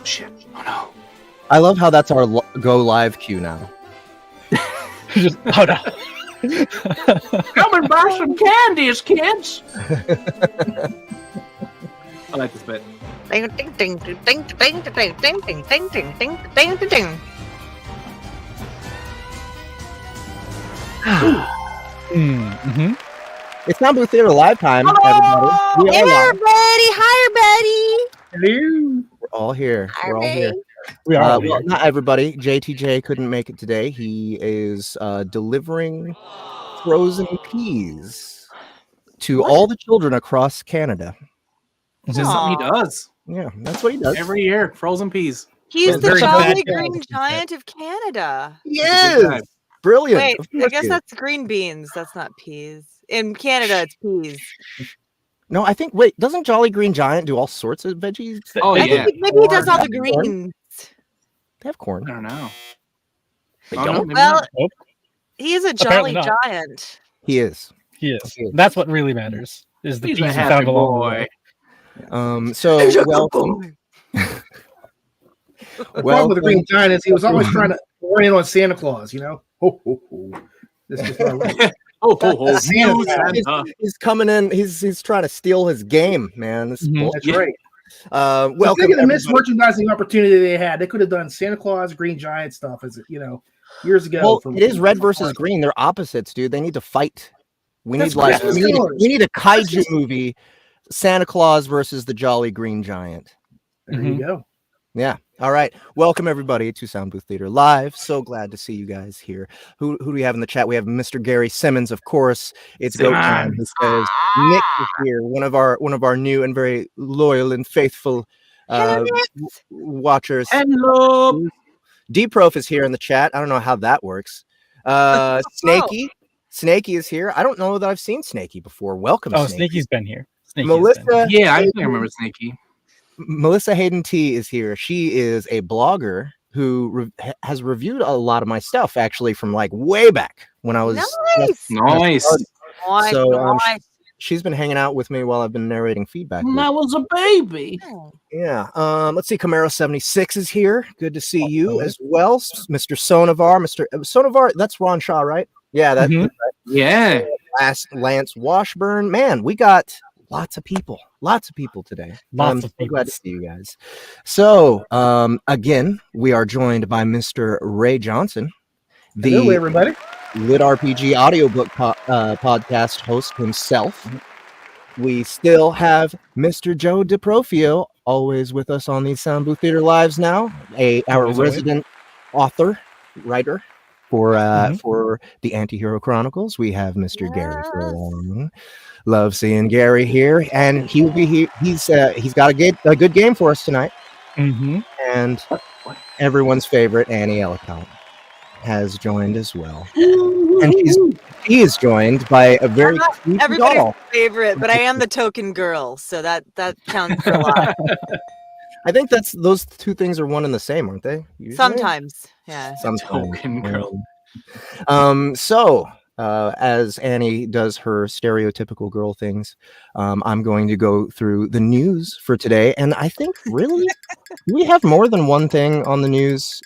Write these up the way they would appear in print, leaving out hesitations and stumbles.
shit. Oh no. I love how that's our go live cue now. Just, oh no. Come and buy some candies, kids. I like this bit. Ding ding ding ding ding ding ding ding ding ding ding ding ding ding ding. Mm-hmm. It's Soundbooth Theater live time, everybody. We Hey, are live. Betty! Hi, Betty! Hello. We're all here. Hi, We're all here. Betty. We are. Well, not everybody. JTJ couldn't make it today. He is delivering frozen peas to all the children across Canada. It's just something he does Yeah, that's what he does. every year. Frozen peas. He's Well, the very jolly bad green guy. giant of Canada. Yes, brilliant. Wait, Of I course guess he is. that's green beans. That's not peas. In Canada, it's peas. No, I think. Wait, doesn't Jolly Green Giant do all sorts of veggies? Oh I yeah. think maybe he does all the Corn. Corn. greens. They have corn. I don't know. They Oh, no, don't. maybe Well, not. Nope. he's a Apparently jolly not. giant. He is. He is. That's what really matters. Is the He's peas a we happy found along the boy. way. So welcome. The problem with the Green Giant is he was always trying to orient on Santa Claus, you know? Ho, ho, ho. This is my Oh, ho, ho. Santa. You, Santa. He's coming in. He's trying to steal his game, man. This is Mhm. bullshit. That's right. Welcome. Think of the everybody. missed merchandising opportunity they had. They could have done Santa Claus, Green Giant stuff, as you know, years ago. Well, from- it is red versus green. They're opposites, dude. They need to fight. We That's need like Christmas we colors. need a kaiju movie. Santa Claus versus the Jolly Green Giant. There you go. Yeah. All right. Welcome everybody to Soundbooth Theater Live. So glad to see you guys here. Who do we have in the chat? We have Mr. Gary Simmons, of course. It's go time. He says Nick is here, one of our new and very loyal and faithful watchers. Hello. DeProf is here in the chat. I don't know how that works. Snakey is here. I don't know that I've seen Snakey before. Welcome, Oh, Snakey. Snaky's been here. Melissa, Yeah, I think I remember Snakey. Melissa Hayden T is here. She is a blogger who has reviewed a lot of my stuff, actually, from like way back when I was Nice. Nice. Nice, So, nice. she's been hanging out with me while I've been narrating feedback. When I was a baby. Yeah. Let's see. Camaro 76 is here. Good to see you as well, Mr. Sonovar. Mr. Sonovar. That's Ron Shaw, right? Yeah. That. Mhm. Yeah. Lance Washburn. Man, we got lots of people today. Lots I'm of so people. glad to see you guys. So, again, we are joined by Mr. Ray Johnson, Hello, the everybody. Lit RPG audiobook podcast host himself. We still have Mr. Joe DeProfio, always with us on these Soundbooth Theater Lives now, our Always. resident author, writer for the Antihero Chronicles. We have Mr. Gary Furlong. Love seeing Gary here, and he'll be here. He's got a good game for us tonight. Mm-hmm. And everyone's favorite Annie Ellicott has joined as well. And she is joined by a very I'm not creepy everybody's doll. favorite, but I am the token girl, so that counts for a lot. I think those two things are one and the same, aren't they? Usually? Sometimes, yeah. Sometimes. Token girl. So as Annie does her stereotypical girl things, I'm going to go through the news for today. And I think really we have more than one thing on the news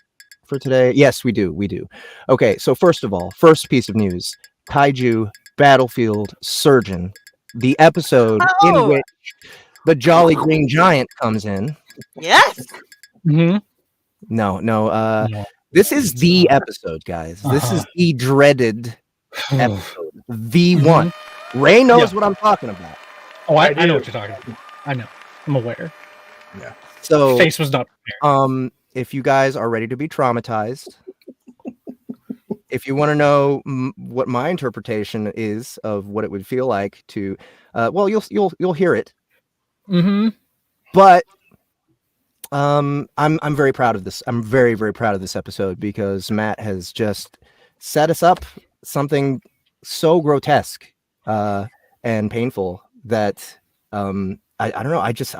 for today. Yes, we do. Okay, so first of all, first piece of news, Kaiju Battlefield Surgeon, the episode in which the Jolly Green Giant comes in. Yes. Mm-hmm. No. This is the episode, guys. This is the dreaded episode. The one. Ray knows what I'm talking about. Oh, I know what you're talking about. I know. I'm aware. Yeah. So Face was not prepared. if you guys are ready to be traumatized, if you want to know what my interpretation is of what it would feel like to, well, you'll hear it. Mm-hmm. But I'm very proud of this. I'm very, very proud of this episode because Matt has just set us up something so grotesque and painful that I don't know. I just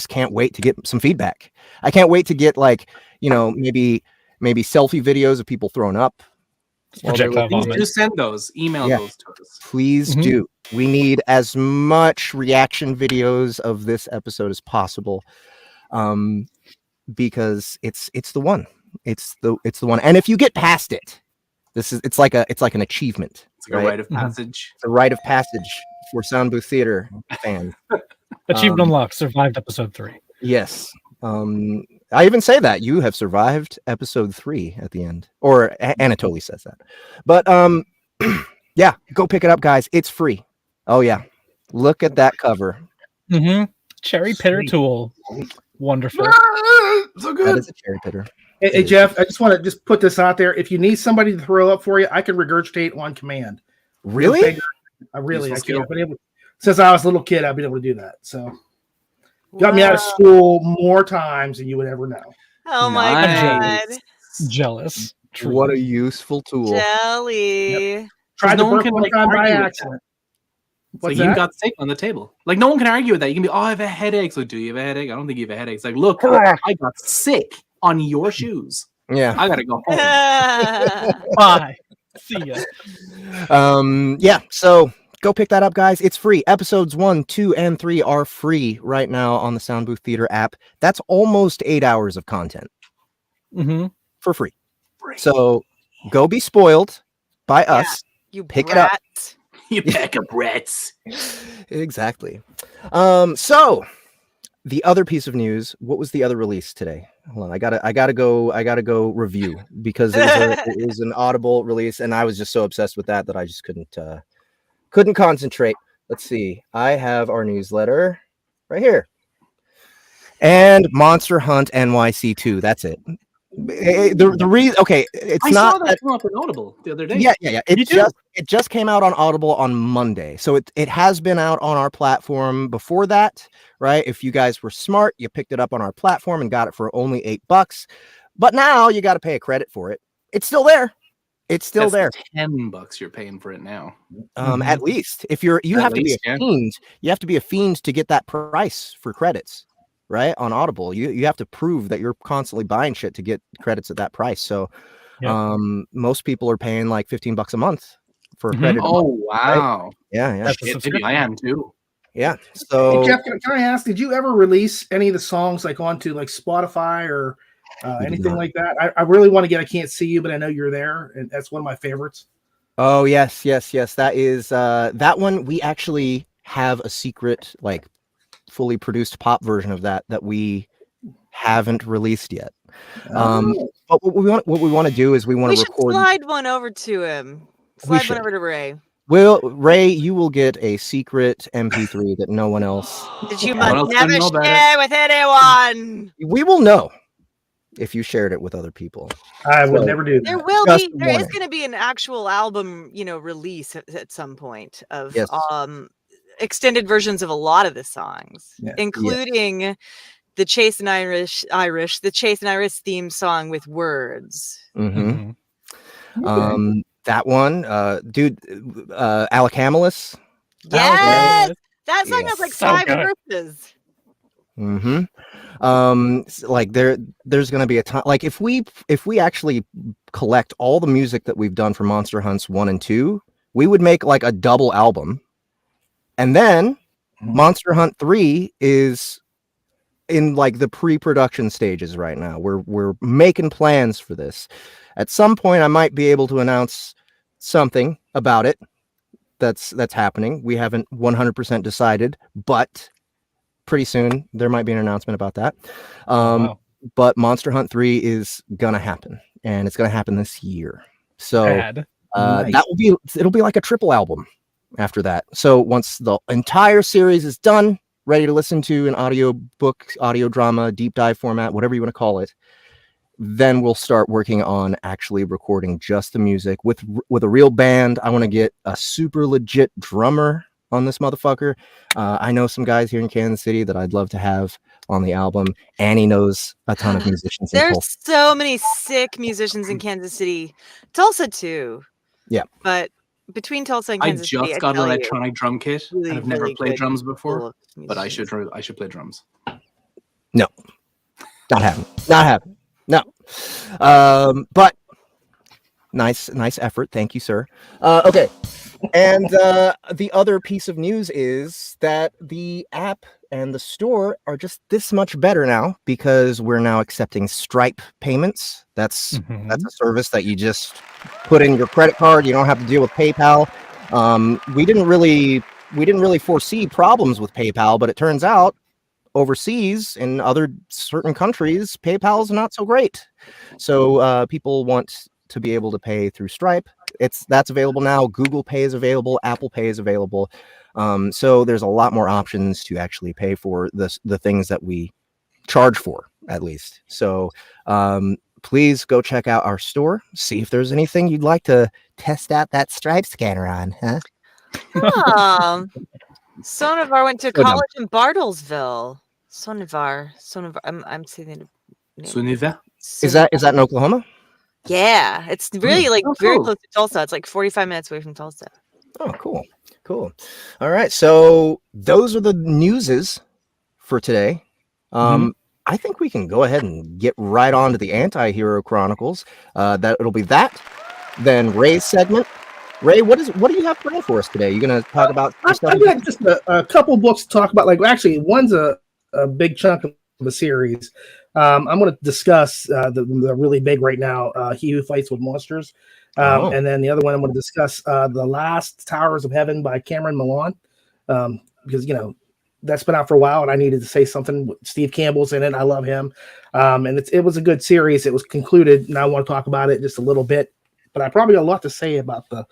can't wait to get some feedback. I can't wait to get maybe selfie videos of people throwing up. Projectile Please vomit. do send those. Email those to us. Please do. We need as much reaction videos of this episode as possible. because it's the one. It's the one. And if you get past it, it's like an achievement. It's like a rite of passage. It's a rite of passage for Soundbooth Theater fans. Achievement unlocked. Survived episode 3. Yes. I even say that you have survived episode 3 at the end, or Anatoly says that. But yeah, go pick it up, guys. It's free. Oh yeah, look at that cover. Cherry pitter tool. Wonderful. So good. That is a cherry pitter. Hey, Jeff, I just want to put this out there. If you need somebody to throw up for you, I can regurgitate on command. Really? I can't. Since I was a little kid, I've been able to do that. So got me out of school more times than you would ever know. Oh my Nice. god. Jealous. True. What a useful tool. Jelly. Tried No to one burp can, one like, time by argue with accident. It's like What's you that? got steak on the table. Like no one can argue with that. You can be, I have a headache. So do you have a headache? I don't think you have a headache. It's like, look, I got sick on your shoes. Yeah. I gotta go home. Bye. See ya. Yeah. So go pick that up, guys. It's free. Episodes 1, 2, and 3 are free right now on the Soundbooth Theater app. That's almost 8 hours of content for free. So go be spoiled by us. You Pick it up. brat. You pack of brats. Exactly. So the other piece of news, what was the other release today? Hold on, I gotta go review because it was an Audible release, and I was just so obsessed with that I just couldn't concentrate. Let's see. I have our newsletter right here. And Monster Hunt NYC 2. That's it. The reason, okay, it's I not saw that come up in Audible the other day. Yeah. It just came out on Audible on Monday. So it has been out on our platform before that, right? If you guys were smart, you picked it up on our platform and got it for only $8. But now you got to pay a credit for it. It's still there. It's still there. $10 you're paying for it now. At least if you have to be a fiend. You have to be a fiend to get that price for credits. Right on Audible, you have to prove that you're constantly buying shit to get credits at that price. So, most people are paying like $15 a month for a credit. Oh wow! Right? Yeah. Maybe I am too. Yeah. So, hey, Jeff, can I ask? Did you ever release any of the songs like onto like Spotify or anything like that? I really want to get "I Can't See You," but I know you're there, and that's one of my favorites. Oh yes. That is that one. We actually have a secret like fully produced pop version of that we haven't released yet. But what we want to do is we want to record. Slide one over to him. Slide one over to Ray. Well, Ray, you will get a secret MP3 that no one else. That you must never share with anyone. We will know if you shared it with other people. I will never do that. There is going to be an actual album, release at some point of extended versions of a lot of the songs, including the Chase and the Chase and Iris theme song with words. That one, dude, Alcamilus. Yes, that song has like 5 verses. Like there's gonna be a ton. Like if we actually collect all the music that we've done for Monster Hunts 1 and 2, we would make like a double album. And then Monster Hunt 3 is in like the pre-production stages right now. We're making plans for this. At some point I might be able to announce something about it that's happening. We haven't 100% decided, but pretty soon there might be an announcement about that. But Monster Hunt 3 is gonna happen, and it's gonna happen this year. So it'll be like a triple album after that. So once the entire series is done, ready to listen to an audio book, audio drama, deep dive format, whatever you want to call it, then we'll start working on actually recording just the music with a real band. I want to get a super legit drummer on this motherfucker. I know some guys here in Kansas City that I'd love to have on the album. Annie knows a ton of musicians. There's so many sick musicians in Kansas City. Tulsa too. Yeah. But between Tulsa and Kansas City, I just got an electronic drum kit. Really, and I've never played drums before, but I should play drums. No, not happening. No. But nice effort. Thank you, sir. Okay. And the other piece of news is that the app and the store are just this much better now because we're now accepting Stripe payments. That's a service that you just put in your credit card. You don't have to deal with PayPal. We didn't really foresee problems with PayPal, but it turns out overseas in other certain countries, PayPal is not so great. So people want to be able to pay through Stripe. That's available now. Google Pay is available. Apple Pay is available. So there's a lot more options to actually pay for the things that we charge for, at least. So please go check out our store. See if there's anything you'd like to test out that Stripe scanner on, huh? Sonovar went to college in Bartlesville. Sonovar. I'm saying the name. Sonovar. Is that in Oklahoma? Yeah, it's really very close to Tulsa. It's like 45 minutes away from Tulsa. Oh, cool. All right, so those are the newses for today. I think we can go ahead and get right on to the Antihero Chronicles. It'll be that, then Ray's segment. Ray, what do you have planned for us today? You gonna talk about? I've got just a couple books to talk about. Like, actually, one's a big chunk of the series. I'm going to discuss the really big right now, He Who Fights with Monsters. And then the other one I'm going to discuss The Last Towers of Heaven by Cameron Milan. Because, that's been out for a while and I needed to say something. Steve Campbell's in it. I love him. And it was a good series. It was concluded and I want to talk about it just a little bit. But I probably got a lot to say about the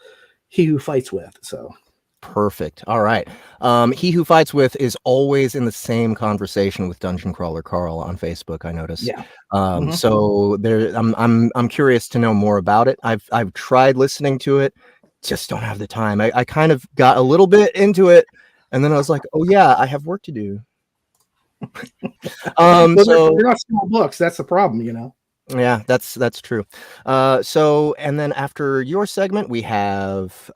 He Who Fights With. So. Perfect. All right. He Who Fights With is always in the same conversation with Dungeon Crawler Carl on Facebook, I noticed. Yeah. So there, I'm curious to know more about it. I've tried listening to it, just don't have the time. I kind of got a little bit into it, and then I was like, oh yeah, I have work to do. So they're not small books. That's the problem, Yeah, that's true. And then after your segment, we have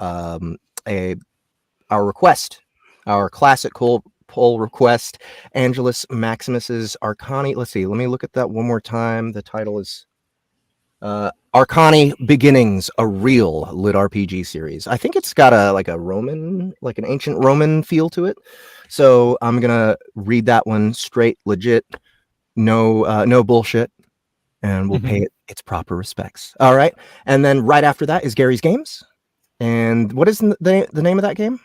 our request, our classic poll request, Angelus Maximus's Arcani. Let's see, let me look at that one more time. The title is Arcani Beginnings, a real lit RPG series. I think it's got an ancient Roman feel to it. So I'm gonna read that one straight, legit, no bullshit, and we'll pay it its proper respects. All right, and then right after that is Gary's Games. And what is the name of that game?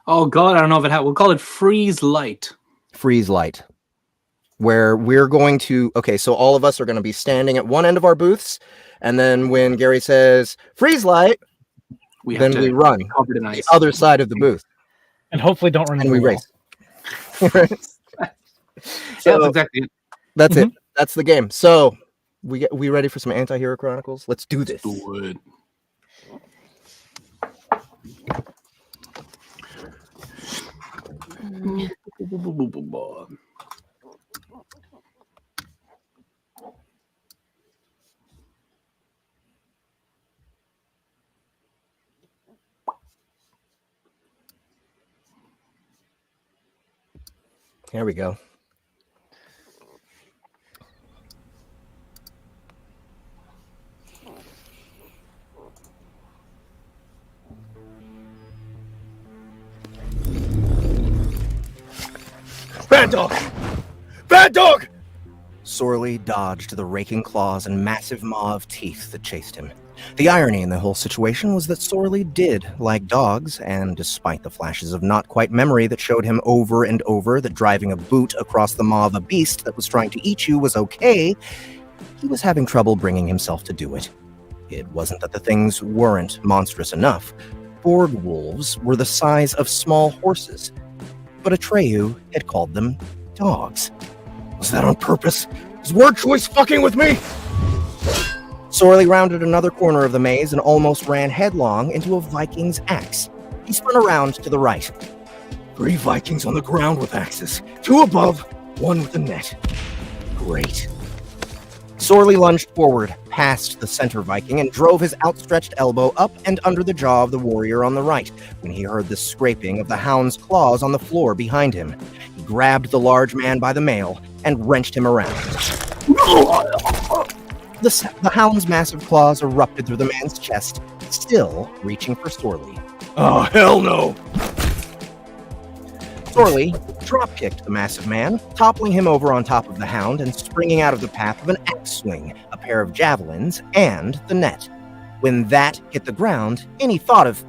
Oh God, I don't know if we'll call it Freeze Light. Freeze Light. Where we're going to, so all of us are going to be standing at one end of our booths, and then when Gary says Freeze Light, we run the other side of the booth. And hopefully don't run into we the race. So that's exactly it. That's it. That's the game. So we ready for some Antihero Chronicles? Let's do this. Do it. Here we go. Bad dog! Bad dog! Sorely dodged the raking claws and massive maw of teeth that chased him. The irony in the whole situation was that Sorely did like dogs, and despite the flashes of not quite memory that showed him over and over that driving a boot across the maw of a beast that was trying to eat you was okay, he was having trouble bringing himself to do it. It wasn't that the things weren't monstrous enough. Borg wolves were the size of small horses, but Atreyu had called them dogs. Was that on purpose? Is word choice fucking with me? Sorely rounded another corner of the maze and almost ran headlong into a Viking's axe. He spun around to the right. 3 Vikings on the ground with axes. 2 above, 1 with a net. Great. Sorely lunged forward, past the center Viking, and drove his outstretched elbow up and under the jaw of the warrior on the right, when he heard the scraping of the hound's claws on the floor behind him. He grabbed the large man by the mail and wrenched him around. The hound's massive claws erupted through the man's chest, still reaching for Sorely. Oh, hell no! Sorely drop-kicked the massive man, toppling him over on top of the hound and springing out of the path of an axe swing, a pair of javelins, and the net. When that hit the ground, any thought of...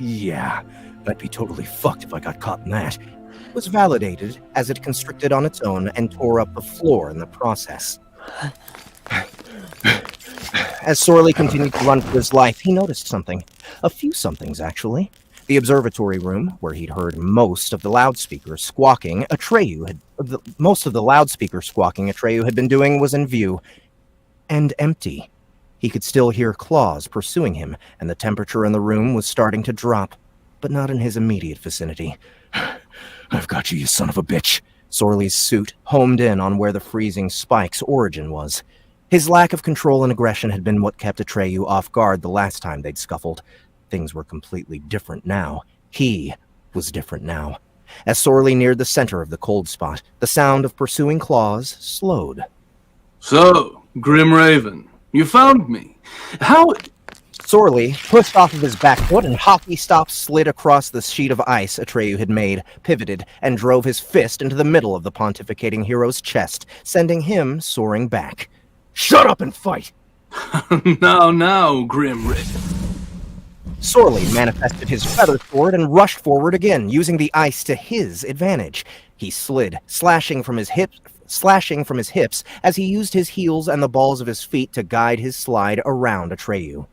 yeah, I'd be totally fucked if I got caught in that, was validated as it constricted on its own and tore up the floor in the process. As Sorely continued to run for his life, he noticed something. A few somethings, actually. The observatory room, where he'd heard most of the loudspeakers squawking Atreyu had been doing, was in view. And empty. He could still hear claws pursuing him, and the temperature in the room was starting to drop, but not in his immediate vicinity. I've got you, you son of a bitch. Sorley's suit homed in on where the freezing spike's origin was. His lack of control and aggression had been what kept Atreyu off guard the last time they'd scuffled. Things were completely different now. He was different now. As Sorley neared the center of the cold spot, the sound of pursuing claws slowed. So, Grim Raven, you found me. How... Sorley pushed off of his back foot and hockey stop slid across the sheet of ice Atreyu had made, pivoted, and drove his fist into the middle of the pontificating hero's chest, sending him soaring back. Shut up and fight! Now, Grim Raven. Sorley manifested his feather sword and rushed forward again, using the ice to his advantage. He slid, slashing from his hips as he used his heels and the balls of his feet to guide his slide around Atreyu.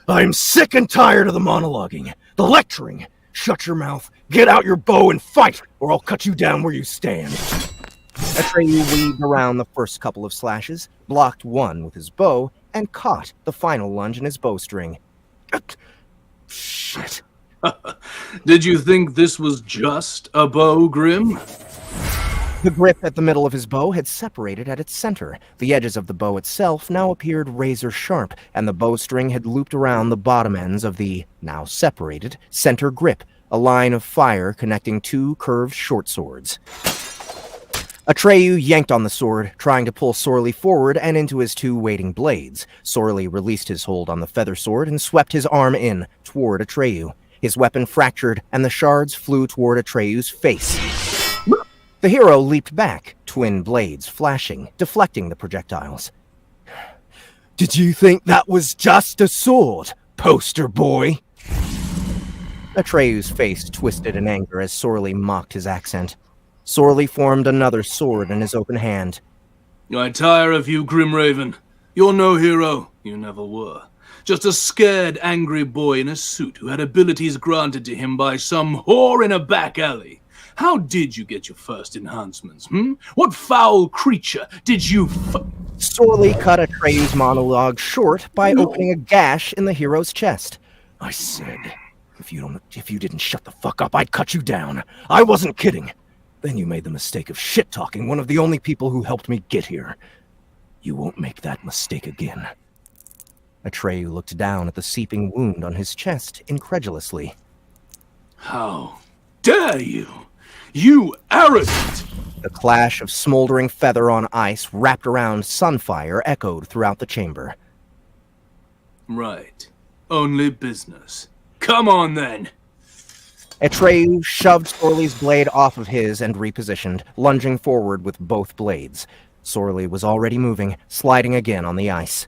I'm sick and tired of the monologuing, the lecturing. Shut your mouth, get out your bow and fight, or I'll cut you down where you stand. Atreyu weaved around the first couple of slashes, blocked one with his bow, and caught the final lunge in his bowstring. Shit. Did you think this was just a bow, Grim? The grip at the middle of his bow had separated at its center. The edges of the bow itself now appeared razor sharp, and the bowstring had looped around the bottom ends of the, now separated, center grip, a line of fire connecting two curved short swords. Atreyu yanked on the sword, trying to pull Sorley forward and into his two waiting blades. Sorley released his hold on the feather sword and swept his arm in, toward Atreyu. His weapon fractured, and the shards flew toward Atreyu's face. The hero leaped back, twin blades flashing, deflecting the projectiles. Did you think that was just a sword, poster boy? Atreyu's face twisted in anger as Sorley mocked his accent. Sorley formed another sword in his open hand. I tire of you, Grim Raven. You're no hero. You never were. Just a scared, angry boy in a suit who had abilities granted to him by some whore in a back alley. How did you get your first enhancements, What foul creature did you Sorley cut Atreyu's monologue short by opening a gash in the hero's chest. I said, if you didn't shut the fuck up, I'd cut you down. I wasn't kidding. Then you made the mistake of shit-talking one of the only people who helped me get here. You won't make that mistake again. Atreyu looked down at the seeping wound on his chest incredulously. How dare you? You arrogant! The clash of smoldering feather on ice wrapped around Sunfire echoed throughout the chamber. Right. Only business. Come on, then! Atreyu shoved Sorley's blade off of his and repositioned, lunging forward with both blades. Sorley was already moving, sliding again on the ice.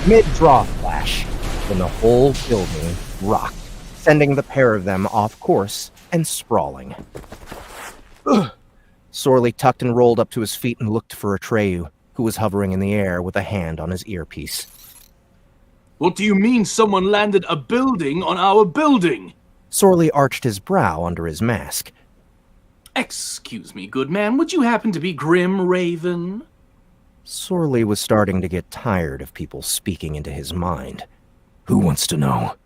Mid-draw flash, when the whole building rocked, sending the pair of them off course and sprawling. Ugh. Sorley tucked and rolled up to his feet and looked for Atreyu, who was hovering in the air with a hand on his earpiece. What do you mean someone landed a building on our building? Sorley arched his brow under his mask. Excuse me, good man, would you happen to be Grim Raven? Sorley was starting to get tired of people speaking into his mind. Who wants to know?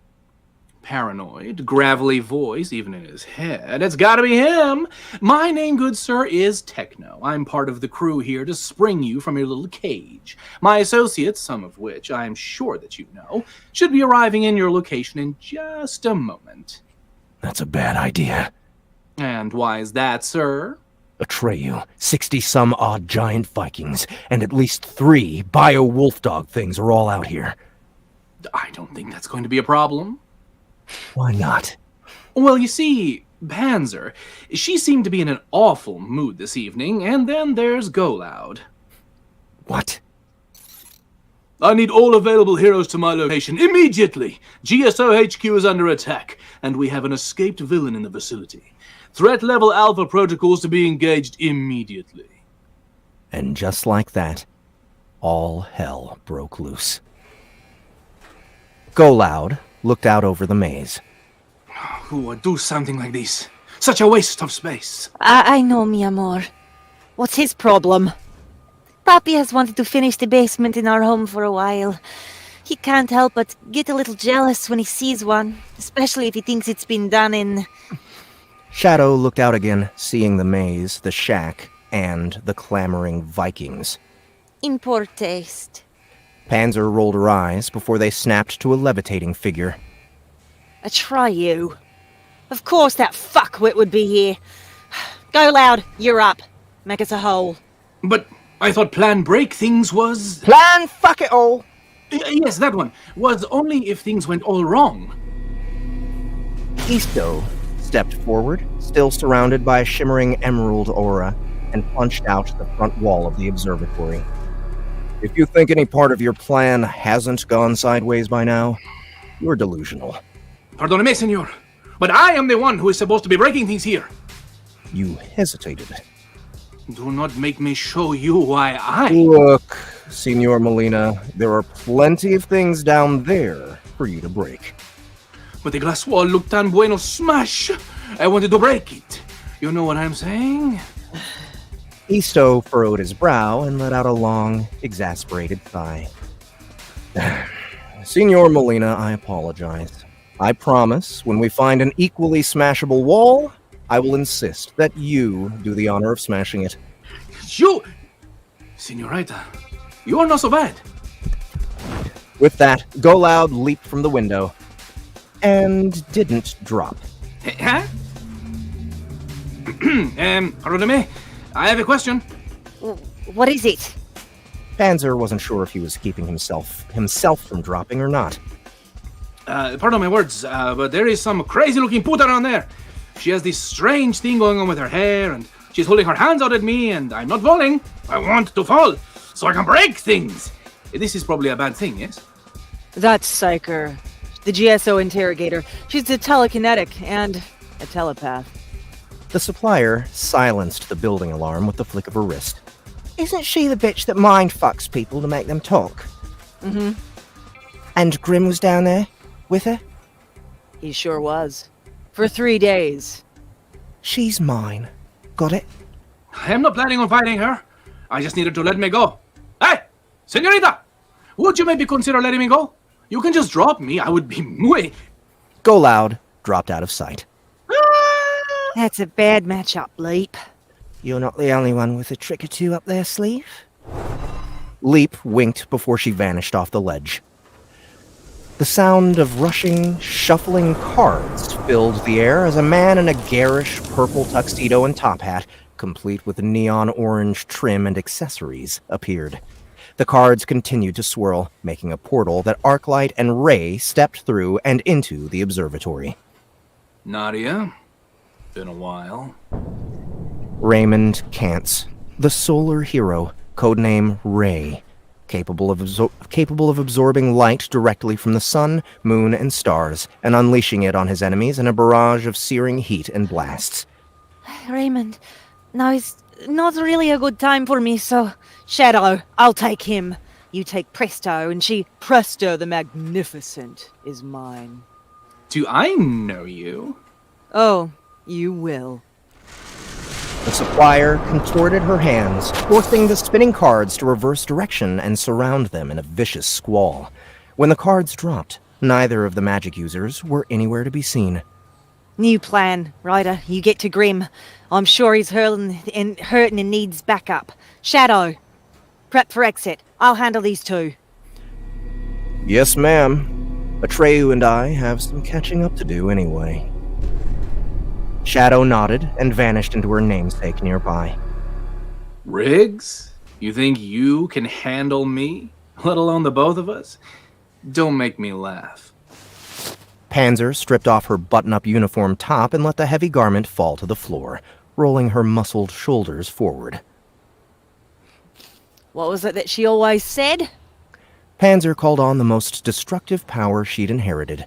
Paranoid, gravelly voice, even in his head. It's gotta be him! My name, good sir, is Techno. I'm part of the crew here to spring you from your little cage. My associates, some of which I am sure that you know, should be arriving in your location in just a moment. That's a bad idea. And why is that, sir? Atreyu, 60-some-odd giant Vikings, and at least 3 bio-wolf-dog things are all out here. I don't think that's going to be a problem. Why not? Well, you see, Panzer, she seemed to be in an awful mood this evening, and then there's Go Loud. What? I need all available heroes to my location immediately. GSO HQ is under attack, and we have an escaped villain in the vicinity. Threat level Alpha protocols to be engaged immediately. And just like that, all hell broke loose. Go Loud looked out over the maze. Who would do something like this? Such a waste of space. I know, mi amor. What's his problem? Papi has wanted to finish the basement in our home for a while. He can't help but get a little jealous when he sees one, especially if he thinks it's been done in... Shadow looked out again, seeing the maze, the shack, and the clamoring Vikings. in poor taste. Panzer rolled her eyes before they snapped to a levitating figure. Atreyu. Of course that fuckwit would be here. Go Loud, you're up. Make us a hole. But I thought Plan Break Things was... Plan fuck it all! Yes, that one. Was only if things went all wrong. Isto stepped forward, still surrounded by a shimmering emerald aura, and punched out the front wall of the observatory. If you think any part of your plan hasn't gone sideways by now, you're delusional. Pardonne, senor, but I am the one who is supposed to be breaking things here. You hesitated. Do not make me show you why I... Look, Senor Molina, there are plenty of things down there for you to break. But the glass wall looked tan bueno smash. I wanted to break it. You know what I'm saying? Isto furrowed his brow and let out a long, exasperated sigh. Senor Molina, I apologize. I promise, when we find an equally smashable wall, I will insist that you do the honor of smashing it. You... Senorita, you are not so bad. With that, Go Loud leaped from the window and didn't drop. Huh? Pardon me, I have a question. What is it? Panzer wasn't sure if he was keeping himself from dropping or not. Pardon my words, but there is some crazy-looking puta around there. She has this strange thing going on with her hair, and she's holding her hands out at me, and I'm not falling. I want to fall, so I can break things. This is probably a bad thing, yes? That's Psyker, the GSO interrogator. She's a telekinetic and a telepath. The supplier silenced the building alarm with the flick of her wrist. Isn't she the bitch that mind fucks people to make them talk? Mm-hmm. And Grimm was down there with her? He sure was. For 3 days. She's mine. Got it? I am not planning on fighting her. I just needed to let me go. Hey, senorita! Would you maybe consider letting me go? You can just drop me. I would be muy... Go Loud dropped out of sight. That's a bad matchup, Leap. You're not the only one with a trick or two up their sleeve. Leap winked before she vanished off the ledge. The sound of rushing, shuffling cards filled the air as a man in a garish purple tuxedo and top hat, complete with neon orange trim and accessories, appeared. The cards continued to swirl, making a portal that Arclight and Ray stepped through and into the observatory. Nadia, been a while. Raymond Kantz, the solar hero, codename Ray, capable of absorbing light directly from the sun, moon, and stars, and unleashing it on his enemies in a barrage of searing heat and blasts. Raymond, now is not really a good time for me, so... Shadow, I'll take him. You take Presto, and she... Presto the Magnificent is mine. Do I know you? Oh, you will. The supplier contorted her hands, forcing the spinning cards to reverse direction and surround them in a vicious squall. When the cards dropped, neither of the magic users were anywhere to be seen. New plan, Ryder. You get to Grimm. I'm sure he's hurting and needs backup. Shadow, prep for exit. I'll handle these two. Yes, ma'am. Atreyu and I have some catching up to do anyway. Shadow nodded and vanished into her namesake nearby. Riggs, you think you can handle me, let alone the both of us? Don't make me laugh. Panzer stripped off her button-up uniform top and let the heavy garment fall to the floor, rolling her muscled shoulders forward. What was it that she always said? Panzer called on the most destructive power she'd inherited,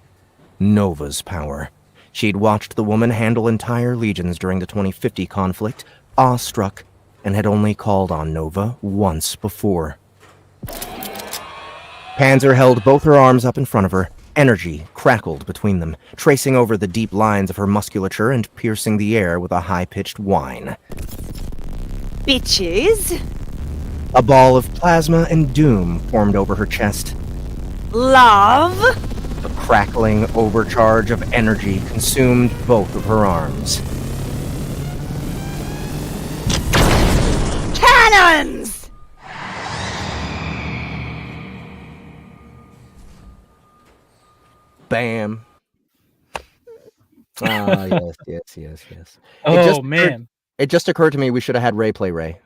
Nova's power. She'd watched the woman handle entire legions during the 2050 conflict, awestruck, and had only called on Nova once before. Panzer held both her arms up in front of her. Energy crackled between them, tracing over the deep lines of her musculature and piercing the air with a high-pitched whine. Bitches. A ball of plasma and doom formed over her chest. Love. A crackling overcharge of energy consumed both of her arms. Cannons! Bam. Ah, yes. Oh, man. It just occurred to me we should have had Ray play Ray.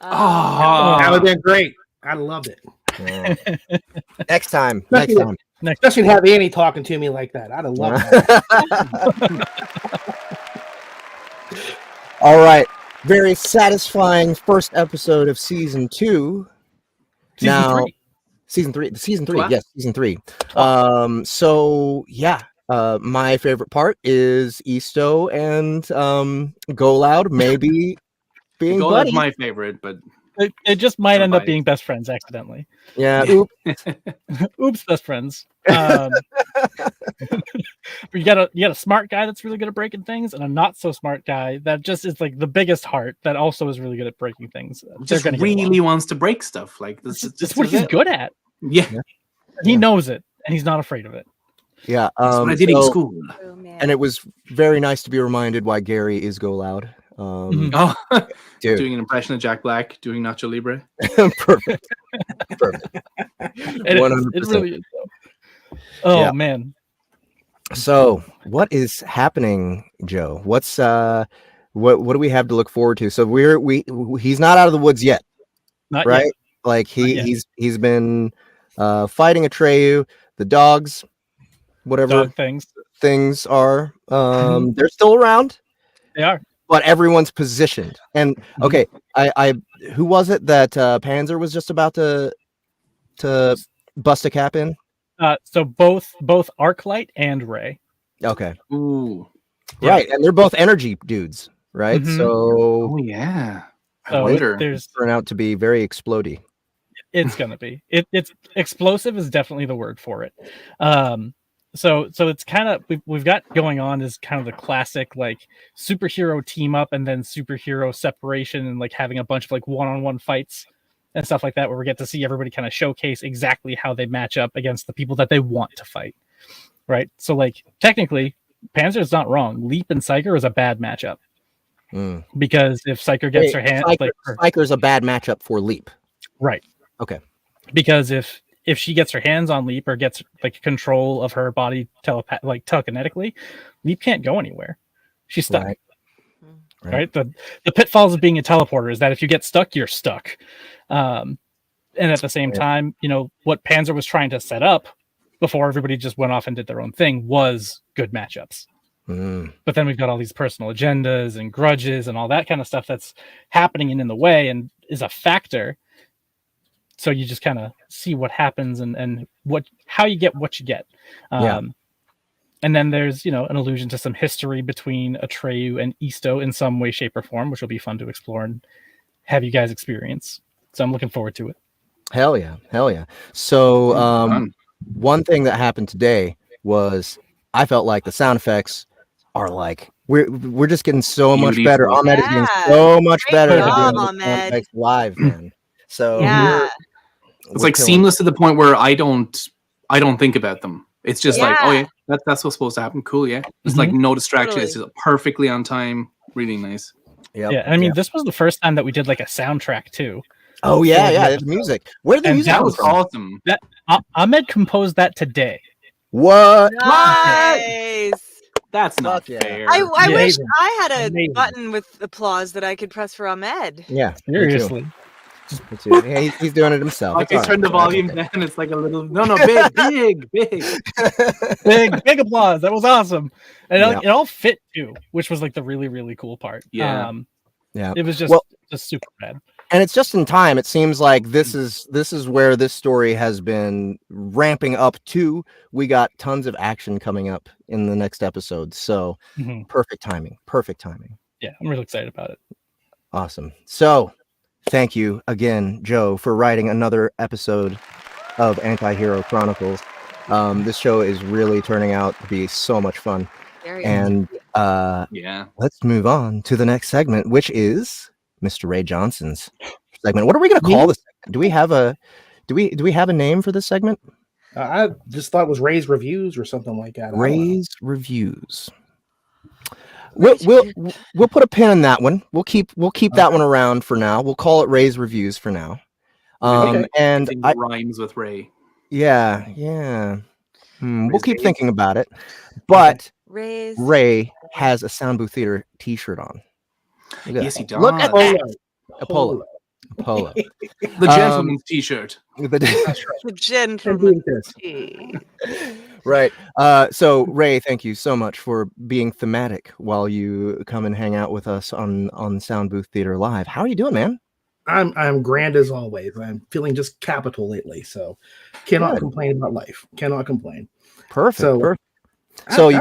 That would have been great. I loved it. Yeah. Next time. Especially have Annie talking to me like that. I'd have loved that. All right. Very satisfying first episode of season 2. Season three. Wow. Yes, season 3. So yeah. My favorite part is Isto and Go Loud maybe being Go buddies. Loud's my favorite, but It just might end up Somebody. being best friends accidentally. Yeah. Oops. Oops, best friends. You got a smart guy that's really good at breaking things, and a not so smart guy that just is like the biggest heart that also is really good at breaking things. They're just gonna get really along. wants to break stuff. Like this is That's what he's good at. Yeah, He knows it, and he's not afraid of it. Yeah. that's what I did in so- school. Oh, man. And it was very nice to be reminded why Gary is Go Loud. Oh, Dude. doing an impression of Jack Black, doing Nacho Libre. Perfect. It 100%. really is. Oh Yeah. man. So, what is happening, Joe? What's what do we have to look forward to? So he's not out of the woods yet, Not right? yet. Like Not yet. he's been fighting Atreyu. The dogs, whatever Dog things. things are, they're still around, They are. but everyone's positioned. And okay, I who was it that Panzer was just about to bust a cap in? So both Arclight and Ray. Okay, Ooh, right, and they're both energy dudes, right? Mhm. So oh yeah. I So wonder. there's turn out to be very explodey. it's gonna be it's explosive is definitely the word for it. So it's kind of we've got going on is kind of the classic like superhero team up and then superhero separation and like having a bunch of like one-on-one fights and stuff like that where we get to see everybody kind of showcase exactly how they match up against the people that they want to fight, right? So like technically Panzer's not wrong. Leap and Psyker is a bad matchup because if Psyker gets her hand Spiker's a bad matchup for Leap. right. Okay. Because if she gets her hands on Leap or gets like control of her body telekinetically, Leap can't go anywhere. She's stuck. Right. The pitfalls of being a teleporter is that if you get stuck, you're stuck. And at the same time, you know, what Panzer was trying to set up before everybody just went off and did their own thing was good matchups. But then we've got all these personal agendas and grudges and all that kind of stuff that's happening and in the way and is a factor. So you just kind of see what happens and how you get what you get. And then there's, you know, an allusion to some history between Atreyu and Isto in some way, shape, or form, which will be fun to explore and have you guys experience. So I'm looking forward to it. Hell yeah. So one thing that happened today was I felt like the sound effects are like we're just getting so much better. Beautiful. Ahmed is getting so much Great better at job, doing the sound Ahmed. effects live, man. So Yeah. It's like seamless to the point where I don't think about them. It's just like, oh yeah, that's what's supposed to happen. Cool, yeah. It's like no distraction. Totally. It's just perfectly on time. Really nice. Yeah, I mean, this was the first time that we did like a soundtrack too. Oh yeah, it's music. Where did the And music That come was from? awesome. Ahmed composed that today. What? Nice. That's not Fuck yeah. fair. I wish Amazing. I had a Amazing. button with applause that I could press for Ahmed. Yeah, Seriously. me too. Yeah, he's doing it himself. Like It's I turned the all right. volume down. It's like a little big. Big applause. That was awesome. And Yeah. it all fit too, which was like the really, really cool part. Yeah. Yeah. It was just super bad. And it's just in time. It seems like this is where this story has been ramping up to. We got tons of action coming up in the next episode. So perfect timing. Yeah, I'm really excited about it. Awesome. So thank you again, Joe, for writing another episode of Antihero Chronicles. This show is really turning out to be so much fun. And let's move on to the next segment, which is Mr. Ray Johnson's segment. What are we going to call this segment? Do we have a name for this segment? I just thought it was Ray's Reviews or something like that. Ray's Reviews. We'll put a pin in that one. We'll keep that one around for now. We'll call it Ray's Reviews for now. And rhymes with Ray. Yeah. We'll keep thinking about it. But Ray has a Soundbooth Theater t-shirt on. Yes, he does. Look at that. A polo. The gentleman's t-shirt. The gentleman's Right. So Ray, thank you so much for being thematic while you come and hang out with us on Soundbooth Theater Live. How are you doing, man? I'm grand as always. I'm feeling just capital lately, so cannot complain about life. Cannot complain. Perfect. So you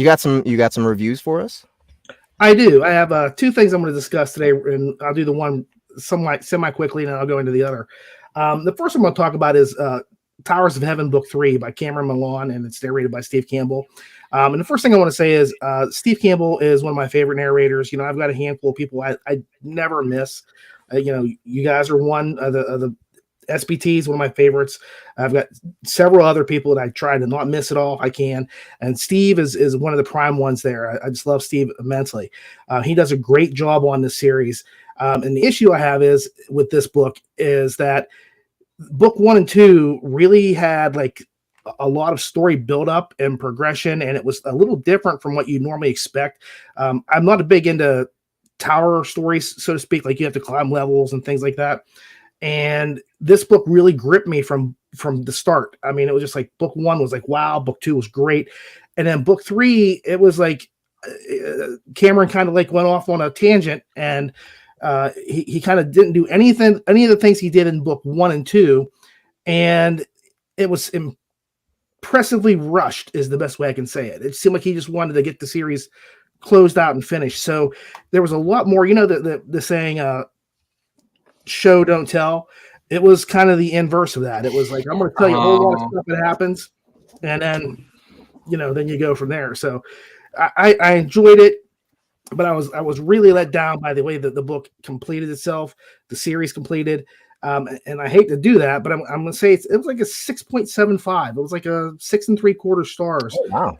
got some reviews for us? I do. I have two things I'm going to discuss today, and I'll do the one semi quickly, and then I'll go into the other. The first one I'm going to talk about is Towers of Heaven, Book 3 by Cameron Milan, and it's narrated by Steve Campbell. And the first thing I want to say is Steve Campbell is one of my favorite narrators. You know, I've got a handful of people I never miss. You guys are one of the SBTs, one of my favorites. I've got several other people that I try to not miss at all if I can. And Steve is one of the prime ones there. I just love Steve immensely. He does a great job on this series. And the issue I have is with this book is that book 1 and 2 really had like a lot of story buildup and progression, and it was a little different from what you normally expect. I'm not a big into tower stories, so to speak, like you have to climb levels and things like that. And this book really gripped me from the start. I mean, it was just like book 1 was like, wow, book 2 was great. And then book 3, it was like Cameron kind of like went off on a tangent, and he kind of didn't do any of the things he did in book 1 and 2. And it was impressively rushed is the best way I can say it. It seemed like he just wanted to get the series closed out and finished. So there was a lot more, the saying, show don't tell. It was kind of the inverse of that. It was like, I'm going to tell you a whole lot of stuff that happens, and then then you go from there. So I enjoyed it, but I was really let down by the way that the book completed itself, the series completed. And I hate to do that, but I'm going to say it was like a 6.75. It was like a 6 3/4 stars. Oh, wow.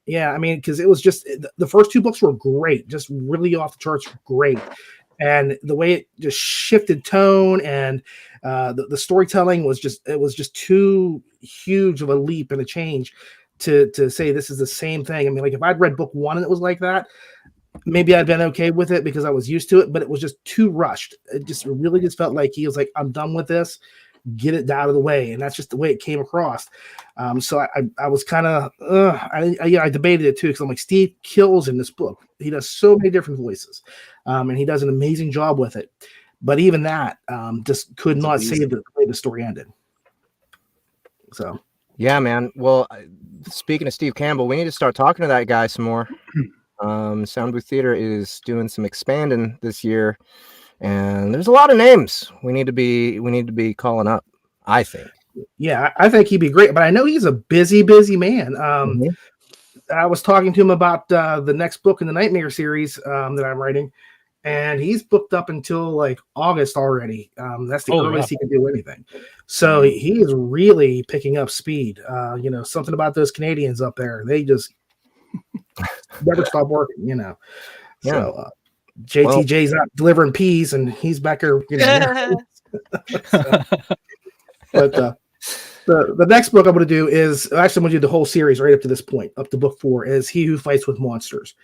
Yeah, I mean, because it was just the first 2 books were great, just really off the charts, great. And the way it just shifted tone and the storytelling was just too huge of a leap and a change to say this is the same thing. I mean, like if I'd read book 1 and it was like that, maybe I'd been okay with it because I was used to it, but it was just too rushed. It really just felt like he was like, I'm done with this, get it out of the way. And that's just the way it came across. So I was kind of, I debated it too, because I'm like, Steve kills in this book. He does so many different voices, and he does an amazing job with it. But even that just could not save the way the story ended. So. Yeah, man. Well, speaking of Steve Campbell, we need to start talking to that guy some more. Soundbooth Theater is doing some expanding this year, and there's a lot of names we need to be calling up, I think. Yeah, I think he'd be great, but I know he's a busy man. I was talking to him about the next book in the Nightmare series that I'm writing, and he's booked up until like August already. That's the earliest he can do anything. So he is really picking up speed. Something about those Canadians up there, they just never stop working, Yeah. So JTJ's out delivering peas, and he's back there, But The next book I'm going to do is actually I'm going to do the whole series right up to this point, up to book 4, is He Who Fights with Monsters.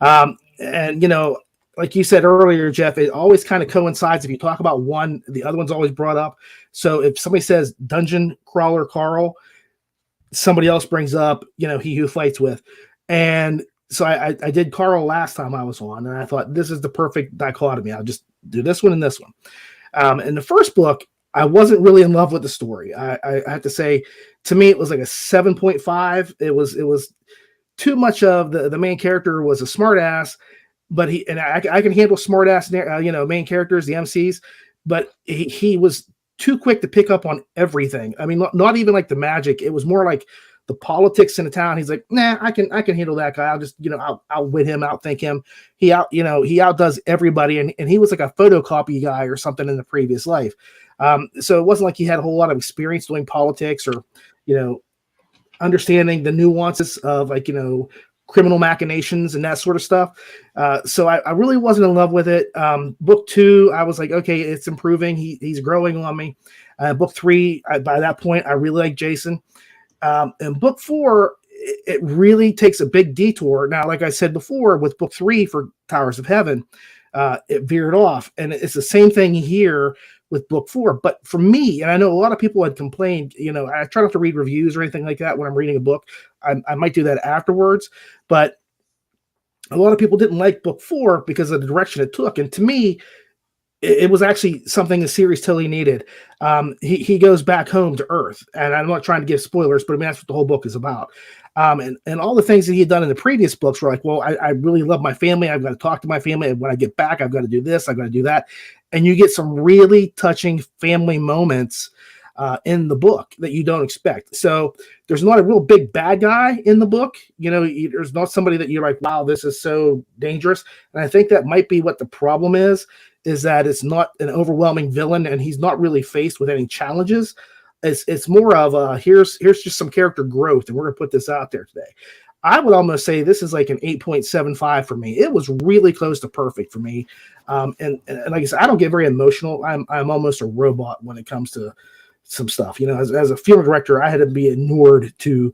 And like you said earlier, Jeff, it always kind of coincides. If you talk about one, the other one's always brought up. So if somebody says Dungeon Crawler Carl, somebody else brings up, He Who Fights With. And so I did Carl last time I was on, and I thought this is the perfect dichotomy. I'll just do this one and this one. In the first book, I wasn't really in love with the story. I have to say, to me, it was like a 7.5. It was too much of the main character was a smartass, but I can handle smartass, main characters, the MCs, but he was too quick to pick up on everything. I mean, not even like the magic. It was more like the politics in the town. He's like, nah, I can handle that guy. I'll just, I'll win him, outthink him. He outdoes everybody. And he was like a photocopy guy or something in the previous life. So it wasn't like he had a whole lot of experience doing politics or, understanding the nuances of criminal machinations and that sort of stuff. So I really wasn't in love with it. Book 2, I was like, okay, it's improving. He's growing on me. Book 3, by that point, I really like Jason. And book 4, it really takes a big detour. Now, like I said before, with book 3 for Towers of Heaven, it veered off. And it's the same thing here with book 4. But for me, and I know a lot of people had complained, I try not to read reviews or anything like that when I'm reading a book. I might do that afterwards. But a lot of people didn't like book 4 because of the direction it took. And to me, it was actually something the series totally needed. He goes back home to Earth, and I'm not trying to give spoilers, but I mean, that's what the whole book is about. And all the things that he had done in the previous books were like, well, I really love my family. I've got to talk to my family. And when I get back, I've got to do this. I've got to do that. And you get some really touching family moments in the book that you don't expect. So there's not a real big bad guy in the book. There's not somebody that you're like, wow, this is so dangerous. And I think that might be what the problem is that it's not an overwhelming villain and he's not really faced with any challenges. It's more of here's just some character growth, and we're gonna put this out there today. I would almost say this is like an 8.75 for me. It was really close to perfect for me. And like I said, I don't get very emotional. I'm almost a robot when it comes to some stuff. As a film director, I had to be inured to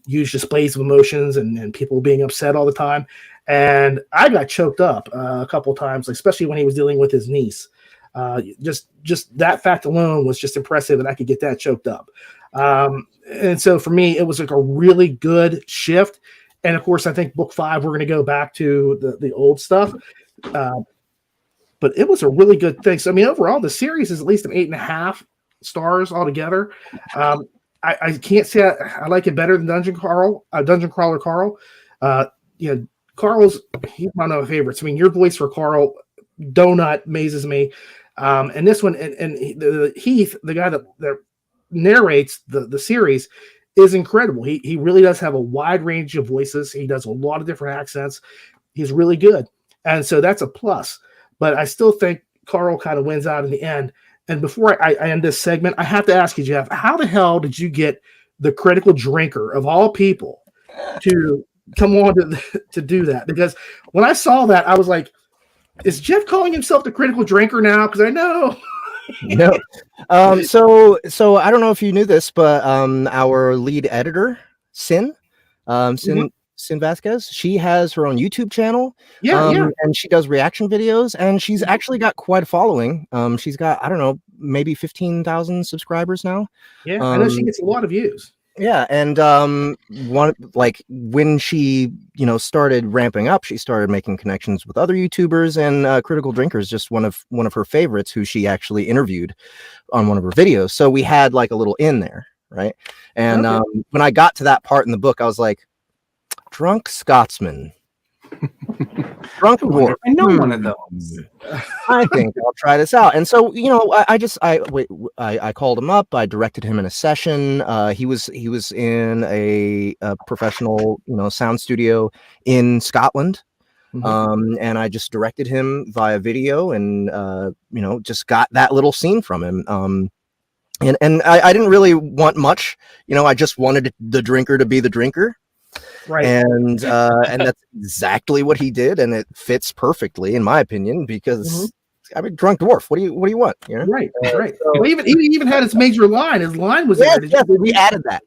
use displays of emotions and people being upset all the time. And I got choked up a couple of times, especially when he was dealing with his niece. Just that fact alone was just impressive, and I could get that choked up. And so for me, it was like a really good shift. And of course, I think book 5, we're going to go back to the old stuff. But it was a really good thing. So, I mean, overall, the series is at least an 8.5 stars altogether. I can't say I like it better than Dungeon Crawler Carl. Carl's, he's one of my favorites. I mean, your voice for Carl, Donut, amazes me. And this one, and Heath, the guy that narrates the series, is incredible. He really does have a wide range of voices. He does a lot of different accents. He's really good. And so that's a plus. But I still think Carl kind of wins out in the end. And before I end this segment, I have to ask you, Jeff, how the hell did you get the critical drinker of all people to come on to do that? Because when I saw that, I was like, is Jeff calling himself the critical drinker now? Because I know. No. So I don't know if you knew this, but our lead editor, Sin Vasquez, she has her own YouTube channel. Yeah. And she does reaction videos, and she's actually got quite a following. She's got, I don't know, maybe 15,000 subscribers now. Yeah, I know she gets a lot of views. Yeah, and when she started ramping up, she started making connections with other YouTubers, and Critical Drinker is just one of her favorites, who she actually interviewed on one of her videos. So we had like a little in there, right? And when I got to that part in the book, I was like, drunk Scotsman. Drunk war. I know one of those. I think I'll try this out. And so, I called him up. I directed him in a session. He was in a professional, sound studio in Scotland. And I just directed him via video, and just got that little scene from him. And I didn't really want much. I just wanted the drinker to be the drinker. Right. And that's exactly what he did, and it fits perfectly, in my opinion, because I'm a drunk dwarf. What do you want? You know? Right. So, Well, he even had his major line. His line was there. We added that.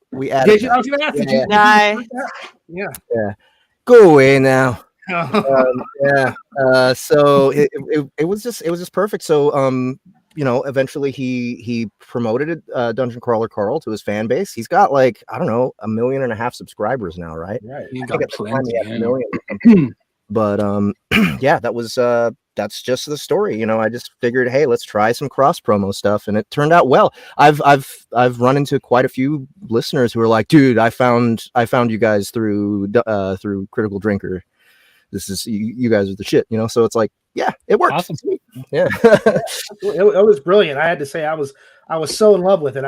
Did you? I was going to ask. Did you? Nice. Yeah. Go away now. So it was just perfect. So eventually he promoted Dungeon Crawler Carl to his fan base. He's got like, I don't know, 1.5 million subscribers now, right? He got plenty. But yeah, that's just the story. I just figured, hey, let's try some cross promo stuff, and it turned out well. I've run into quite a few listeners who are like, dude, I found you guys through Critical Drinker. This is you guys are the shit, so it's like, yeah, it worked. Awesome. Yeah. it was brilliant. I had to say, I was so in love with it.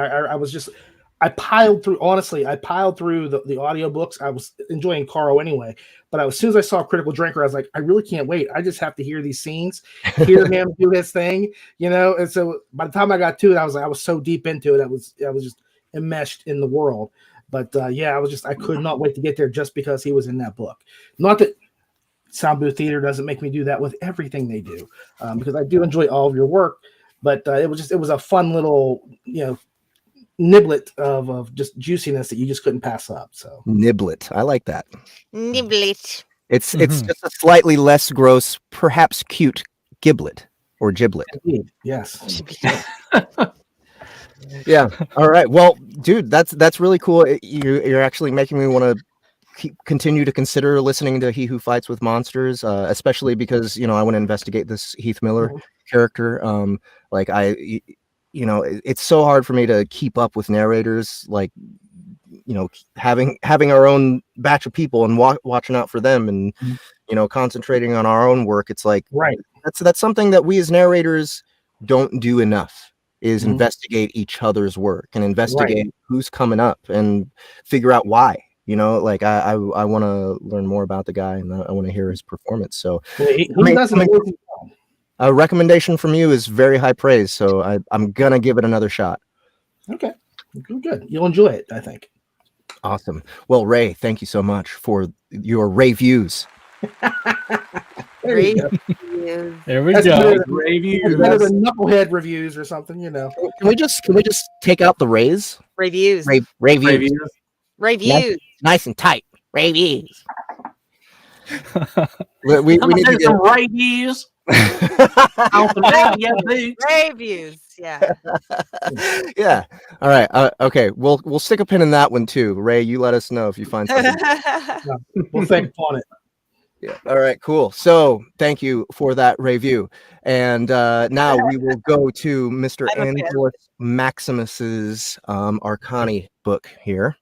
I piled through the audiobooks. I was enjoying Carl anyway, but as soon as I saw Critical Drinker, I was like, I really can't wait. I just have to hear these scenes, hear him do his thing, and so by the time I got to it, I was so deep into it. I was just enmeshed in the world. But I could not wait to get there just because he was in that book. Not that Soundbooth Theater doesn't make me do that with everything they do, because I do enjoy all of your work, but it was a fun little niblet of just juiciness that you just couldn't pass up. So niblet, I like that. Niblet. It's just a slightly less gross, perhaps cute giblet or giblet. Indeed. Yes. Yeah. All right. Well, dude, that's really cool. You're actually making me want to continue to consider listening to He Who Fights with Monsters, especially because I want to investigate this Heath Miller character. It's so hard for me to keep up with narrators, like having our own batch of people and watching out for them, and concentrating on our own work. It's like, right, that's something that we as narrators don't do enough, is investigate each other's work and investigate who's coming up and figure out why. I want to learn more about the guy, and I want to hear his performance. So a recommendation from you is very high praise. So I'm going to give it another shot. Okay. Good. You'll enjoy it, I think. Awesome. Well, Ray, thank you so much for your reviews. There we go. There we That's go. Reviews. Better than knucklehead reviews or something, Can we just take out the rays? Reviews. Reviews. Nice and tight. Reviews. we need to get some reviews. Reviews. Yeah. Yeah. All right. Okay. We'll stick a pin in that one too. Ray, you let us know if you find something. We'll think upon it. Yeah. All right. Cool. So thank you for that review. And now we will go to Mr. Angelus Maximus's Arcani book here.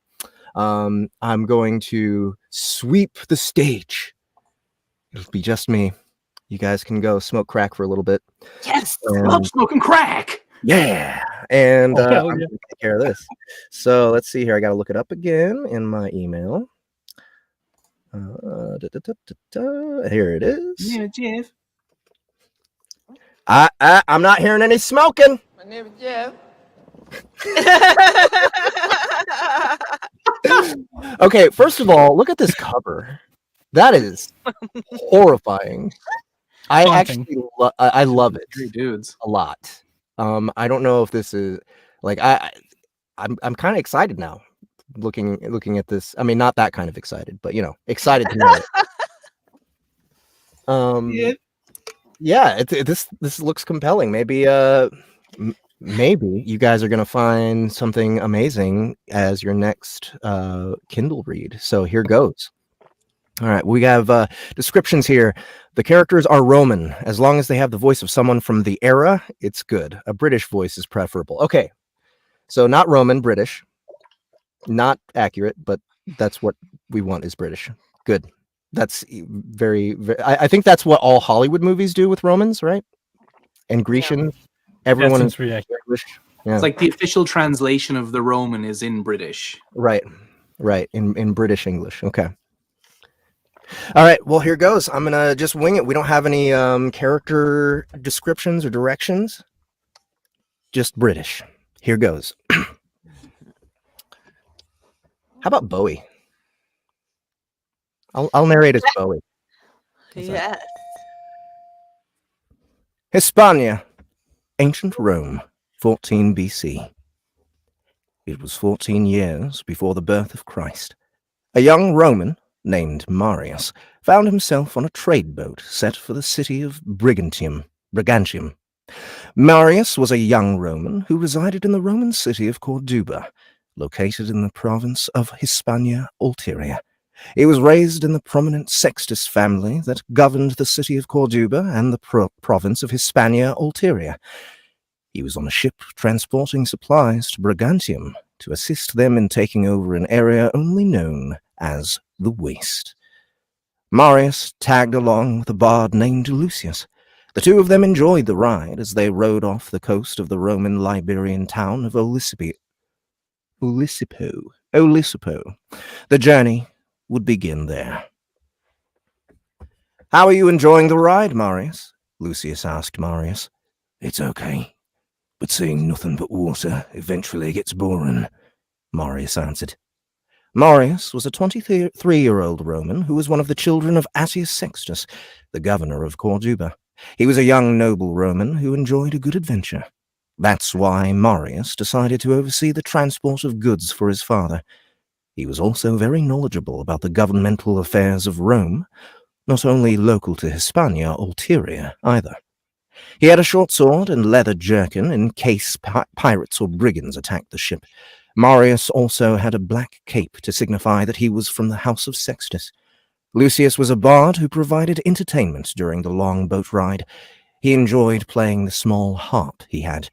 I'm going to sweep the stage. It'll be just me. You guys can go smoke crack for a little bit. Yes, love smoking crack. Yeah, and I'm going to take care of this. So let's see here. I got to look it up again in my email. Here it is. Yeah, Jeff. I'm not hearing any smoking. My name is Jeff. Okay, first of all, look at this cover. That is horrifying. I love it. Three dudes. A lot. I don't know if this is like I'm kind of excited now looking at this. I mean, not that kind of excited, but excited to know it. Yeah, this looks compelling. Maybe you guys are gonna find something amazing as your next Kindle read. So here goes. All right, we have descriptions here. The characters are Roman. As long as they have the voice of someone from the era, it's good. A British voice is preferable. Okay, so not Roman, British. Not accurate, but that's what we want is British. Good. That's very, very I think that's what all Hollywood movies do with Romans, right? And Grecian. Everyone is English. Yeah. It's like the official translation of the Roman is in British. Right. In British English. Okay. All right, well, here goes. I'm gonna just wing it. We don't have any character descriptions or directions. Just British. Here goes. How about Bowie? I'll narrate as Bowie. Yes. Hispania, ancient Rome, 14 BC. It was 14 years before the birth of Christ. A young Roman named Marius found himself on a trade boat set for the city of Brigantium. Marius was a young Roman who resided in the Roman city of Corduba, located in the province of Hispania Ulterior. He was raised in the prominent Sextus family that governed the city of Corduba and the province of Hispania Ulterior. He was on a ship transporting supplies to Brigantium to assist them in taking over an area only known as the Waste. Marius tagged along with a bard named Lucius. The two of them enjoyed the ride as they rode off the coast of the Roman Liberian town of Olisipo. The journey would begin there. "How are you enjoying the ride, Marius?" Lucius asked Marius. "It's okay, but seeing nothing but water eventually gets boring," Marius answered. Marius was a 23-year-old Roman who was one of the children of Attius Sextus, the governor of Corduba. He was a young noble Roman who enjoyed a good adventure. That's why Marius decided to oversee the transport of goods for his father. He was also very knowledgeable about the governmental affairs of Rome, not only local to Hispania Ulterior either. He had a short sword and leather jerkin in case pirates or brigands attacked the ship. Marius also had a black cape to signify that he was from the house of Sextus. Lucius was a bard who provided entertainment during the long boat ride. He enjoyed playing the small harp he had.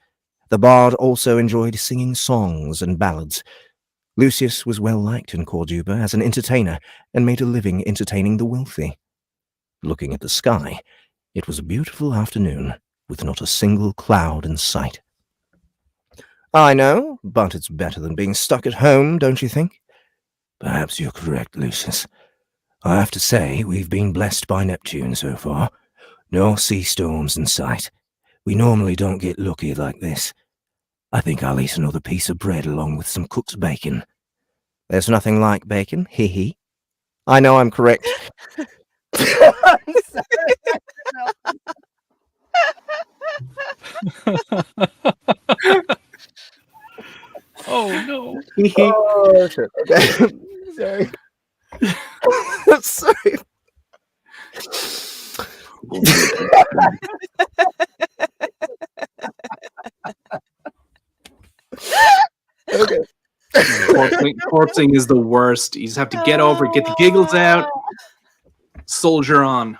The bard also enjoyed singing songs and ballads. Lucius was well liked in Corduba as an entertainer and made a living entertaining the wealthy. Looking at the sky, it was a beautiful afternoon with not a single cloud in sight. "I know, but it's better than being stuck at home, don't you think?" "Perhaps you're correct, Lucius. I have to say we've been blessed by Neptune so far. No sea storms in sight. We normally don't get lucky like this. I think I'll eat another piece of bread along with some cooked bacon." "There's nothing like bacon, hee. I know I'm correct." Oh no. Oh, shit. Okay. Sorry. Sorry. Okay. Corpsing is the worst. You just have to get over it, get the giggles out, soldier on.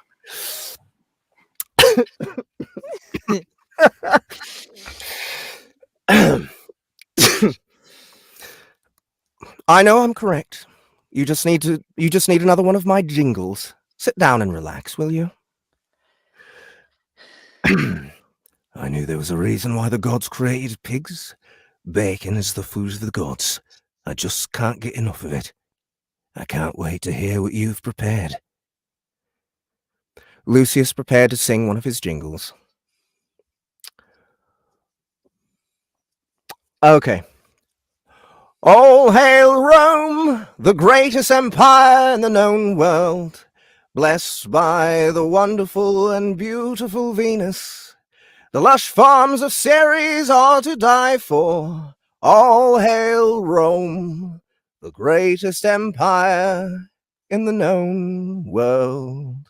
I know I'm correct. You just need another one of my jingles. Sit down and relax, will you? I knew there was a reason why the gods created pigs. Bacon is the food of the gods. I just can't get enough of it. I can't wait to hear what you've prepared. Lucius prepared to sing one of his jingles. Okay. All hail Rome, the greatest empire in the known world, blessed by the wonderful and beautiful Venus. The lush farms of Ceres are to die for. All hail Rome, the greatest empire in the known world.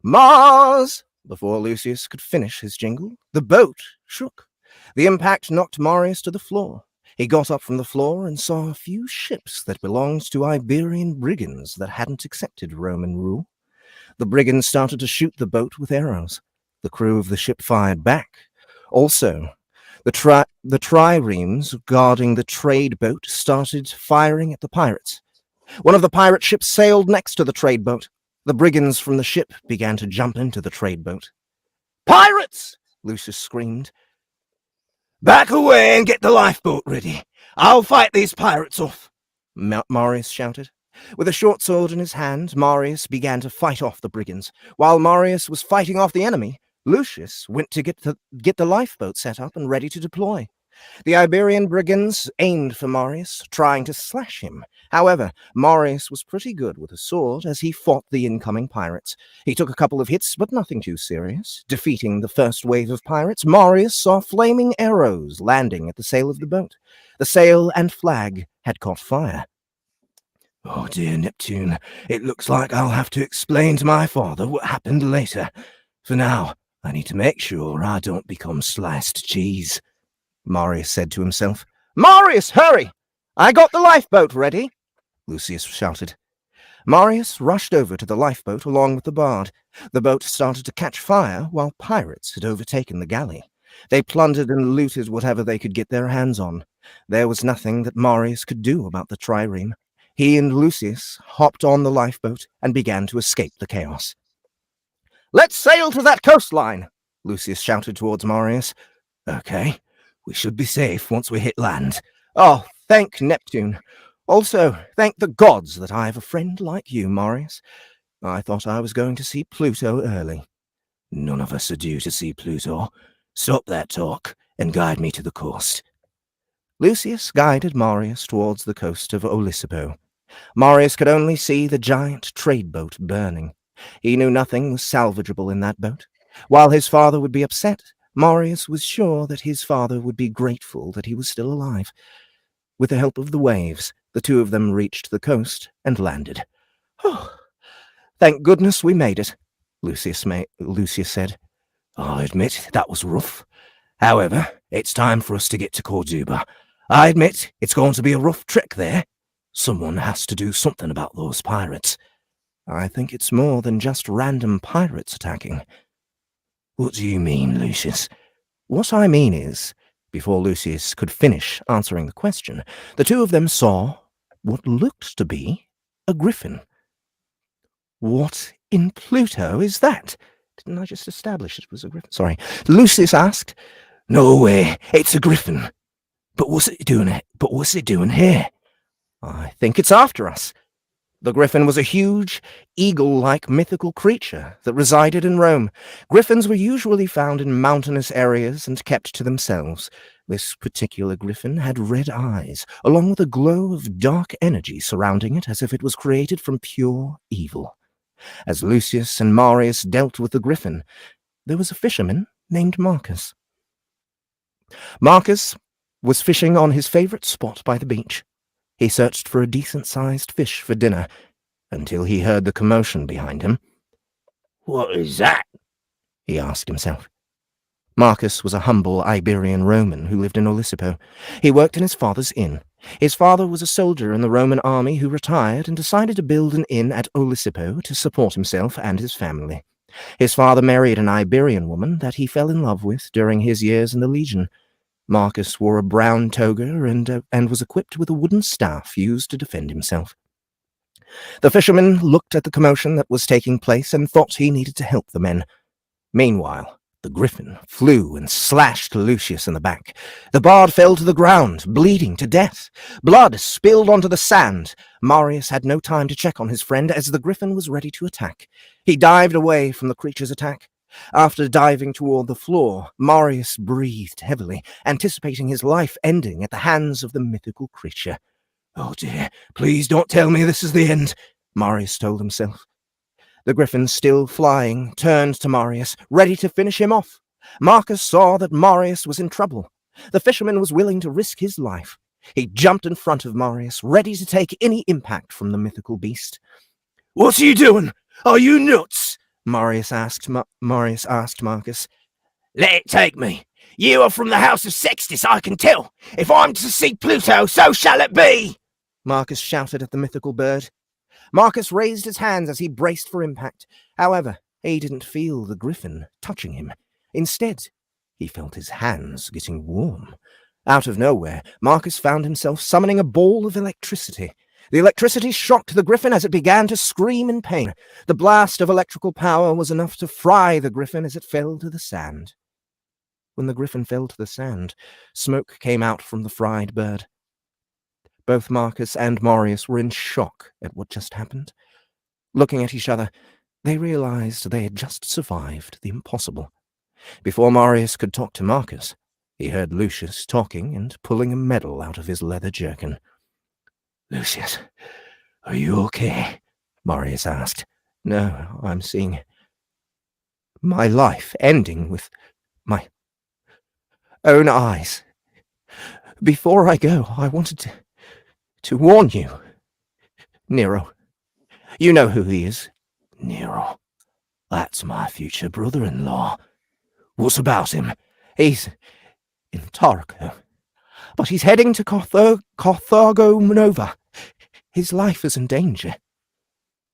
Mars! Before Lucius could finish his jingle, the boat shook. The impact knocked Marius to the floor. He got up from the floor and saw a few ships that belonged to Iberian brigands that hadn't accepted Roman rule. The brigands started to shoot the boat with arrows. The crew of the ship fired back. Also, the triremes guarding the trade boat started firing at the pirates. One of the pirate ships sailed next to the trade boat. The brigands from the ship began to jump into the trade boat. "Pirates!" Lucius screamed. "Back away and get the lifeboat ready. I'll fight these pirates off," Marius shouted. With a short sword in his hand, Marius began to fight off the brigands. While Marius was fighting off the enemy, Lucius went to get the lifeboat set up and ready to deploy. The Iberian brigands aimed for Marius, trying to slash him. However, Marius was pretty good with a sword as he fought the incoming pirates. He took a couple of hits, but nothing too serious. Defeating the first wave of pirates, Marius saw flaming arrows landing at the sail of the boat. The sail and flag had caught fire. "Oh dear, Neptune, it looks like I'll have to explain to my father what happened later. For now, I need to make sure I don't become sliced cheese," Marius said to himself. "Marius, hurry! I got the lifeboat ready," Lucius shouted. Marius rushed over to the lifeboat along with the bard. The boat started to catch fire while pirates had overtaken the galley. They plundered and looted whatever they could get their hands on. There was nothing that Marius could do about the trireme. He and Lucius hopped on the lifeboat and began to escape the chaos. "Let's sail to that coastline," Lucius shouted towards Marius. "Okay, we should be safe once we hit land. Oh, thank Neptune. Also, thank the gods that I have a friend like you, Marius. I thought I was going to see Pluto early." "None of us are due to see Pluto. Stop that talk and guide me to the coast." Lucius guided Marius towards the coast of Olisipo. Marius could only see the giant trade boat burning. He knew nothing was salvageable in that boat. While his father would be upset, Marius was sure that his father would be grateful that he was still alive. With the help of the waves, the two of them reached the coast and landed. "Oh, thank goodness we made it," Lucius said. "I admit that was rough. However, it's time for us to get to Corduba. I admit it's going to be a rough trek there. Someone has to do something about those pirates." "I think it's more than just random pirates attacking." "What do you mean, Lucius?" "What I mean is," before Lucius could finish answering the question, the two of them saw what looked to be a griffin. "What in Pluto is that? Didn't I just establish it was a griffin?" "Sorry," Lucius asked. "No way, it's a griffin. But what's it doing here?" "I think it's after us." The griffin was a huge, eagle-like mythical creature that resided in Rome. Griffins were usually found in mountainous areas and kept to themselves. This particular griffin had red eyes, along with a glow of dark energy surrounding it as if it was created from pure evil. As Lucius and Marius dealt with the griffin, there was a fisherman named Marcus. Marcus was fishing on his favorite spot by the beach. He searched for a decent-sized fish for dinner until he heard the commotion behind him. "What is that?" he asked himself. Marcus was a humble Iberian Roman who lived in Olisipo. He worked in his father's inn. His father was a soldier in the Roman army who retired and decided to build an inn at Olisipo to support himself and his family. His father married an Iberian woman that he fell in love with during his years in the Legion. Marcus wore a brown toga and was equipped with a wooden staff used to defend himself. The fisherman looked at the commotion that was taking place and thought he needed to help the men. Meanwhile, the griffin flew and slashed Lucius in the back. The bard fell to the ground, bleeding to death. Blood spilled onto the sand. Marius had no time to check on his friend as the griffin was ready to attack. He dived away from the creature's attack. After diving toward the floor, Marius breathed heavily, anticipating his life ending at the hands of the mythical creature. "Oh dear, please don't tell me this is the end," Marius told himself. The griffin, still flying, turned to Marius, ready to finish him off. Marcus saw that Marius was in trouble. The fisherman was willing to risk his life. He jumped in front of Marius, ready to take any impact from the mythical beast. "What are you doing? Are you nuts?" Marius asked Marcus. "Let it take me. You are from the house of Sextus, I can tell. If I'm to see Pluto, so shall it be!" Marcus shouted at the mythical bird. Marcus raised his hands as he braced for impact. However, he didn't feel the griffin touching him. Instead, he felt his hands getting warm. Out of nowhere, Marcus found himself summoning a ball of electricity. The electricity shocked the griffin as it began to scream in pain. The blast of electrical power was enough to fry the griffin as it fell to the sand. When the griffin fell to the sand, smoke came out from the fried bird. Both Marcus and Marius were in shock at what just happened. Looking at each other, they realized they had just survived the impossible. Before Marius could talk to Marcus, He heard Lucius talking and pulling a medal out of his leather jerkin. "Lucius, are you okay?" Marius asked. "No, I'm seeing my life ending with my own eyes. Before I go, I wanted to warn you. Nero. You know who he is. Nero. That's my future brother-in-law. What's about him? He's in Tarco, but he's heading to Carthago Nova. His life is in danger."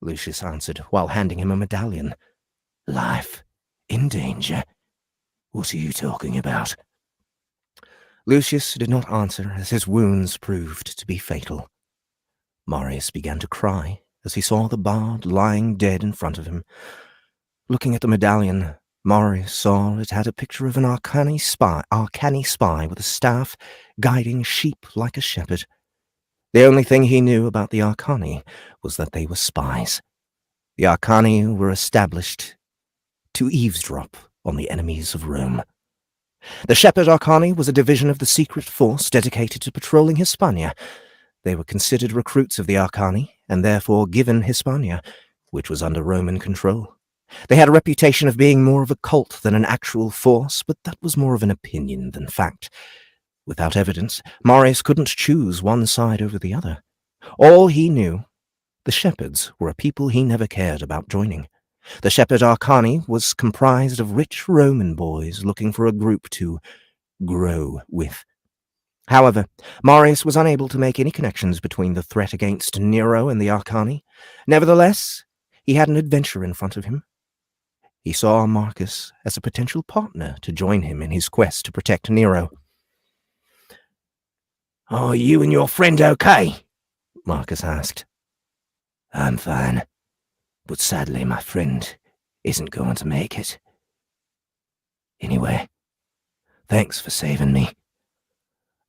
Lucius answered while handing him a medallion. "Life in danger? What are you talking about?" Lucius did not answer as his wounds proved to be fatal. Marius began to cry as he saw the bard lying dead in front of him. Looking at the medallion, Marius saw it had a picture of an Arcani spy with a staff guiding sheep like a shepherd. The only thing he knew about the Arcani was that they were spies. The Arcani were established to eavesdrop on the enemies of Rome. The Shepherd Arcani was a division of the secret force dedicated to patrolling Hispania. They were considered recruits of the Arcani, and therefore given Hispania, which was under Roman control. They had a reputation of being more of a cult than an actual force, but that was more of an opinion than fact. Without evidence, Marius couldn't choose one side over the other. All he knew, the shepherds were a people he never cared about joining. The Shepherd Arcani was comprised of rich Roman boys looking for a group to grow with. However, Marius was unable to make any connections between the threat against Nero and the Arcani. Nevertheless, he had an adventure in front of him. He saw Marcus as a potential partner to join him in his quest to protect Nero. "Are you and your friend okay?" Marcus asked. "I'm fine, but sadly my friend isn't going to make it. Anyway, thanks for saving me."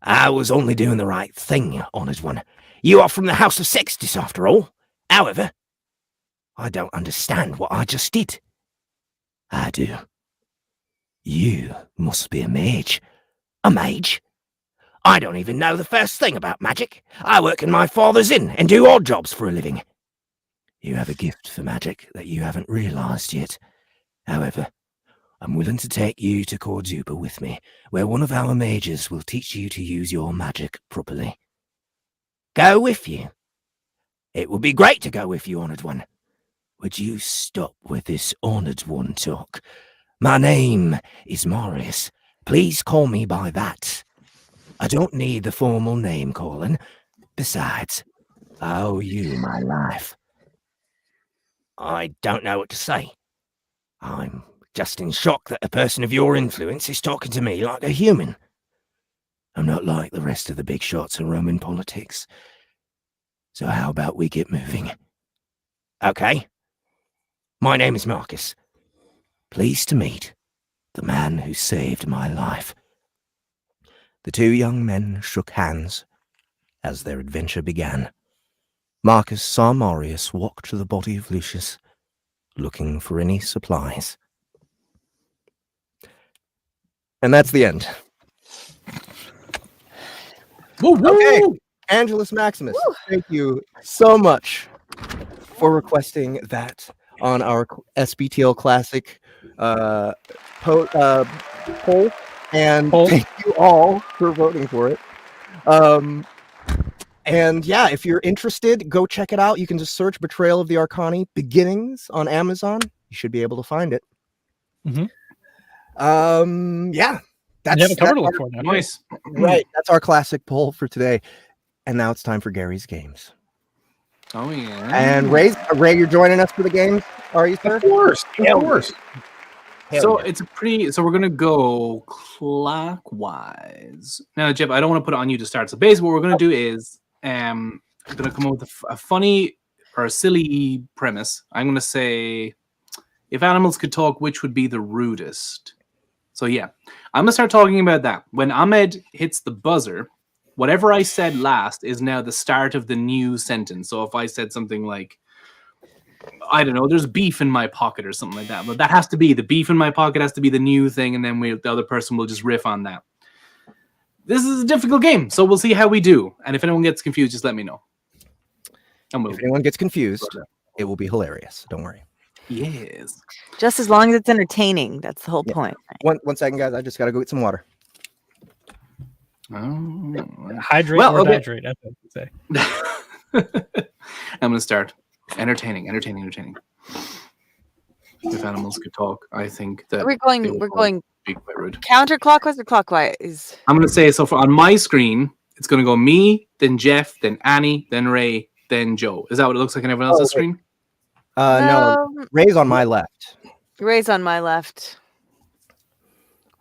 "I was only doing the right thing, honoured one. You are from the House of Sextus, after all. However, I don't understand what I just did." "I do. You must be a mage." "A mage? I don't even know the first thing about magic. I work in my father's inn and do odd jobs for a living." "You have a gift for magic that you haven't realised yet. However, I'm willing to take you to Corduba with me, where one of our mages will teach you to use your magic properly." "Go with you? It would be great to go with you, honoured one." "Would you stop with this honoured one talk? My name is Marius. Please call me by that. I don't need the formal name calling. Besides, I owe you my life." "I don't know what to say. I'm just in shock that a person of your influence is talking to me like a human. I'm not like the rest of the big shots in Roman politics. So how about we get moving?" "Okay. My name is Marcus. Pleased to meet the man who saved my life." The two young men shook hands as their adventure began. Marcus saw Marius walk to the body of Lucius, looking for any supplies. And that's the end. Woo, woo. Okay, Angelus Maximus, thank you so much for requesting that on our SBTL Classic poll, and thank you all for voting for it. And yeah, if you're interested, go check it out. You can just search Betrayal of the Arcani Beginnings on Amazon. You should be able to find it. Mm-hmm. Yeah, you have a cover to look for now. Nice. Right, that's our classic poll for today. And now it's time for Gary's games. Oh yeah. And Ray, you're joining us for the games, are you, sir? Of course. So it's a pretty. So we're gonna go clockwise. Now, Jeff, I don't want to put it on you to start. So basically, what we're gonna do is, I'm gonna come up with a funny or a silly premise. I'm gonna say, if animals could talk, which would be the rudest? So yeah, I'm gonna start talking about that. When Ahmed hits the buzzer, whatever I said last is now the start of the new sentence. So if I said something like, I don't know, there's beef in my pocket or something like that, but that has to be the beef in my pocket has to be the new thing, and then the other person will just riff on that. this is a difficult game, so we'll see how we do. And if anyone gets confused, just let me know. If anyone gets confused, it will be hilarious. Don't worry. Yes. Just as long as it's entertaining. That's the whole point. One second, guys. I just got to go get some water. Hydrate or dehydrate, I would say. I'm going to start. Entertaining. If animals could talk, I think that we're going be quite rude. Counterclockwise or clockwise? I'm going to say, so on my screen, it's going to go me, then Jeff, then Annie, then Ray, then Joe. Is that what it looks like on everyone else's screen? No, Ray's on my left. Ray's on my left.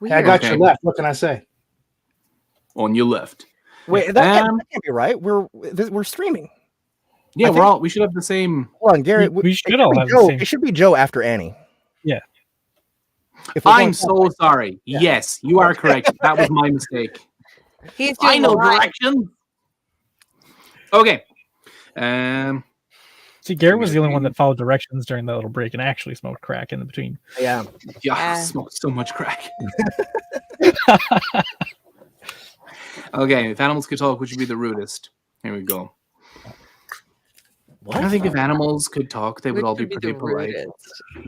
Hey, I got your left. What can I say? On your left. Wait, that can't be right. We're streaming. Yeah, we should have the same. Hold on, Gary. We should all have the same. It should be Joe after Annie. Yeah. I'm so sorry. Yeah. Yes, you are correct. That was my mistake. I know directions. Okay. See, Garrett was the only one that followed directions during that little break and actually smoked crack in between. Yeah. I smoked so much crack. Okay, if animals could talk, which would be the rudest? Here we go. I think if animals could talk, they would all be pretty polite.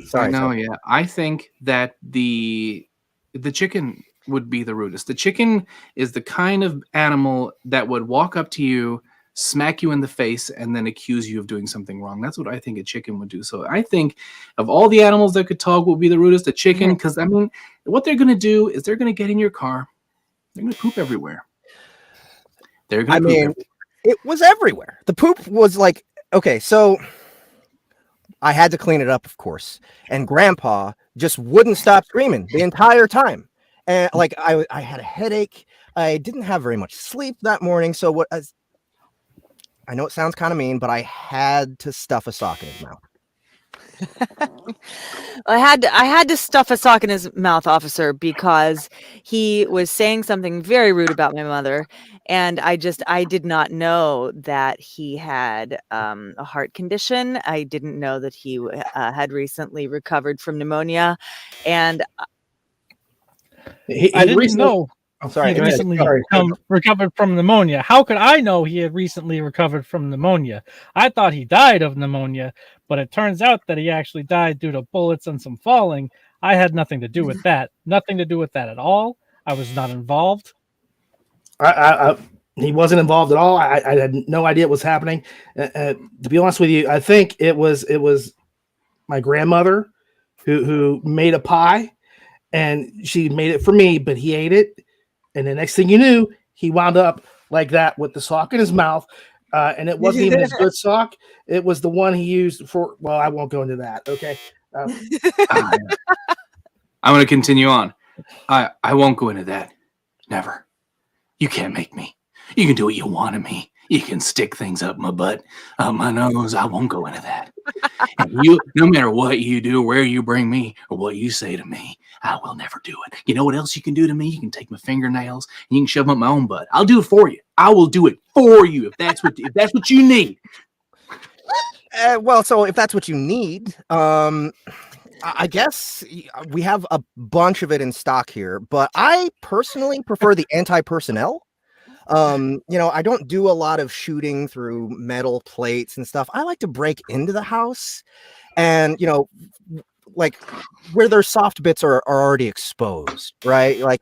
Sorry. No, yeah. I think that the chicken would be the rudest. The chicken is the kind of animal that would walk up to you, smack you in the face, and then accuse you of doing something wrong. That's what I think a chicken would do. So I think of all the animals that could talk, would be the rudest, a chicken, because I mean, what they're going to do is they're going to get in your car. They're going to poop everywhere. It was everywhere. The poop was like, okay, so I had to clean it up, of course. And Grandpa just wouldn't stop screaming the entire time. And like I had a headache. I didn't have very much sleep that morning. So I know it sounds kind of mean, but I had to stuff a sock in his mouth. I had to stuff a sock in his mouth, officer, because he was saying something very rude about my mother, and I did not know that he had a heart condition. I didn't know that he had recently recovered from pneumonia, and I didn't know. I'm sorry. He recently recovered from pneumonia. How could I know he had recently recovered from pneumonia? I thought he died of pneumonia, but it turns out that he actually died due to bullets and some falling. I had nothing to do with that. Nothing to do with that at all. I was not involved. He wasn't involved at all. I had no idea what was happening. To be honest with you, I think it was my grandmother who made a pie, and she made it for me, but he ate it. And the next thing you knew, he wound up like that with the sock in his mouth. And it wasn't even his good sock. It was the one he used for, well, I won't go into that. Okay. I'm going to continue on. I won't go into that. Never. You can't make me. You can do what you want of me. You can stick things up my butt, up my nose. I won't go into that. And no matter what you do, where you bring me, or what you say to me, I will never do it. You know what else you can do to me? You can take my fingernails and you can shove them up my own butt. I'll do it for you. I will do it for you if that's what you need. Well, so if that's what you need, I guess we have a bunch of it in stock here, but I personally prefer the anti-personnel. I don't do a lot of shooting through metal plates and stuff. I like to break into the house and, like where their soft bits are already exposed, right? Like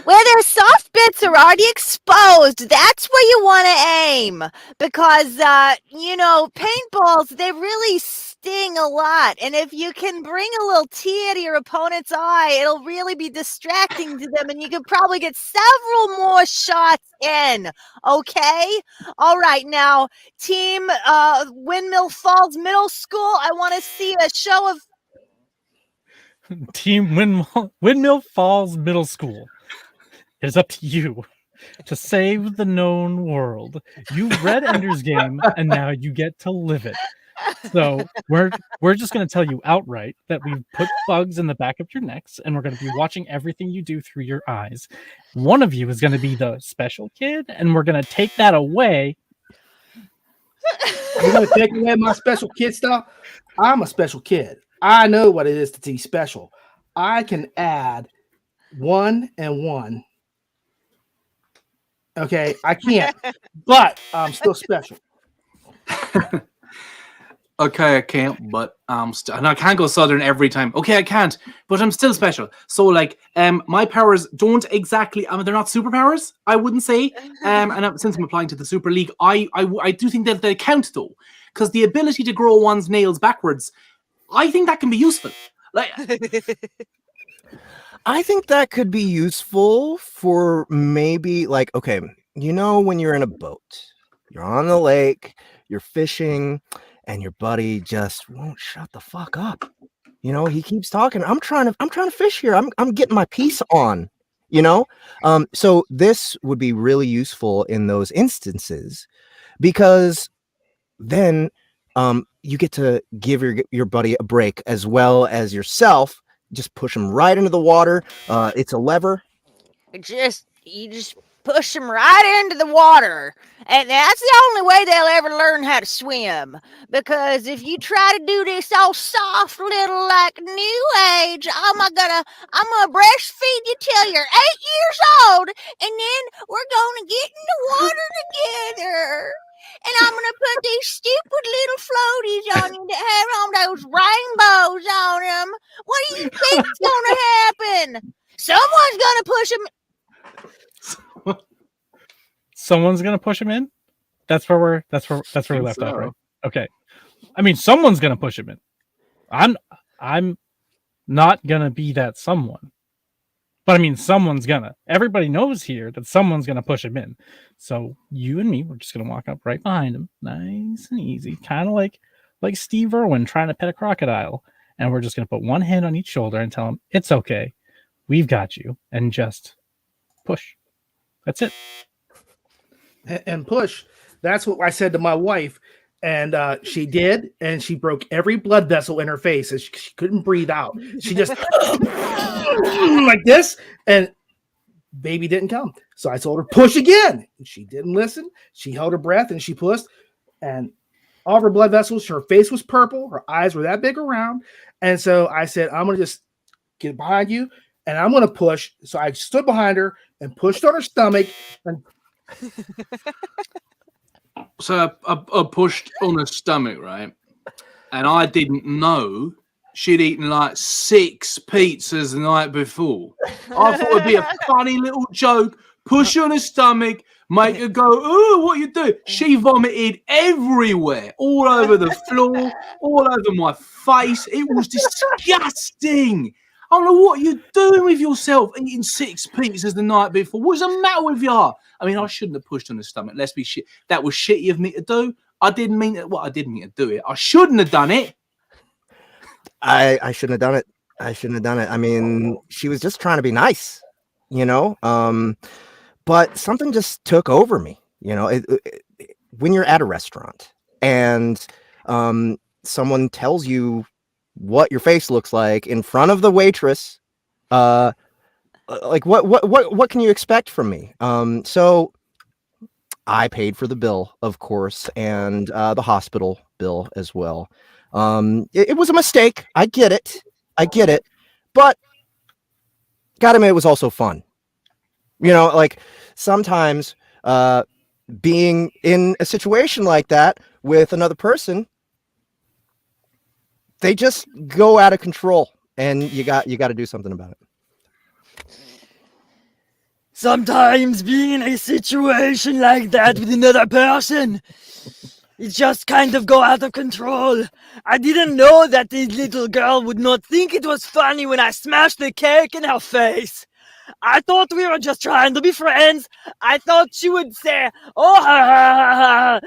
where their soft bits are already exposed, that's where you want to aim, because paintballs, they really sting a lot, and if you can bring a little tear to your opponent's eye, it'll really be distracting to them, and you could probably get several more shots in. Okay, all right, now team Windmill Falls Middle School, I want to see a show of Team Windmill Falls Middle School. It is up to you to save the known world. You read Ender's Game, and now you get to live it. So we're just going to tell you outright that we've put bugs in the back of your necks, and we're going to be watching everything you do through your eyes. One of you is going to be the special kid, and we're going to take that away. You're going to take away my special kid stuff? I'm a special kid. I know what it is to be special. I can add 1 and 1 Okay, I can't, but I'm still special. Okay, I can't, but and I can't go southern every time. Okay, I can't, but I'm still special. So like, my powers don't exactly. They're not superpowers. I wouldn't say. Since I'm applying to the Super League, I do think that they count though, because the ability to grow one's nails backwards, I think that can be useful. Like, I think that could be useful for maybe like, okay, you know, when you're in a boat, you're on the lake, you're fishing, and your buddy just won't shut the fuck up. You know, he keeps talking. I'm trying to fish here. I'm getting my piece on, you know? So this would be really useful in those instances, because then you get to give your buddy a break as well as yourself. Just push him right into the water. It's a lever. You just push them right into the water. And that's the only way they'll ever learn how to swim. Because if you try to do this all soft little like new age, I'm gonna breastfeed you till you're 8 years old, and then we're gonna get in the water together. And I'm gonna put these stupid little floaties on you that have on those rainbows on them. What do you think's gonna happen? Someone's gonna push them. Someone's gonna push him in. That's where we left off, right? Okay. I mean, someone's gonna push him in. I'm not gonna be that someone, but I mean, someone's gonna. Everybody knows here that someone's gonna push him in. So you and me, we're just gonna walk up right behind him, nice and easy, kind of like Steve Irwin trying to pet a crocodile, and we're just gonna put one hand on each shoulder and tell him it's okay, we've got you, and just push. That's it. And push. That's what I said to my wife, and she did, and she broke every blood vessel in her face, and she couldn't breathe out. She just like this, and baby didn't come. So I told her push again, and she didn't listen. She held her breath and she pushed, and all of her blood vessels, her face was purple, her eyes were that big around, and so I said, I'm gonna just get behind you, and I'm gonna push. So I stood behind her and pushed on her stomach, and so I pushed on her stomach, right? And I didn't know she'd eaten like 6 pizzas the night before. I thought it'd be a funny little joke. Push her on her stomach, make her go, "Ooh, what you do?" She vomited everywhere, all over the floor, all over my face. It was disgusting. I don't know what you're doing with yourself, eating 6 pizzas the night before. What's the matter with you? I mean, I shouldn't have pushed on the stomach. Let's be shit. That was shitty of me to do. I didn't mean it. Well, I didn't mean to do it. I shouldn't have done it. I shouldn't have done it. I shouldn't have done it. I mean, she was just trying to be nice, you know? But something just took over me, you know? When you're at a restaurant and someone tells you what your face looks like in front of the waitress, like what can you expect from me? So I paid for the bill, of course, and the hospital bill as well. It was a mistake. I get it, but gotta admit, it was also fun. You know, like sometimes being in a situation like that with another person, they just go out of control, and you got to do something about it. Sometimes being in a situation like that with another person, it just kind of go out of control. I didn't know that this little girl would not think it was funny when I smashed the cake in her face. I thought we were just trying to be friends. I thought she would say, "Oh,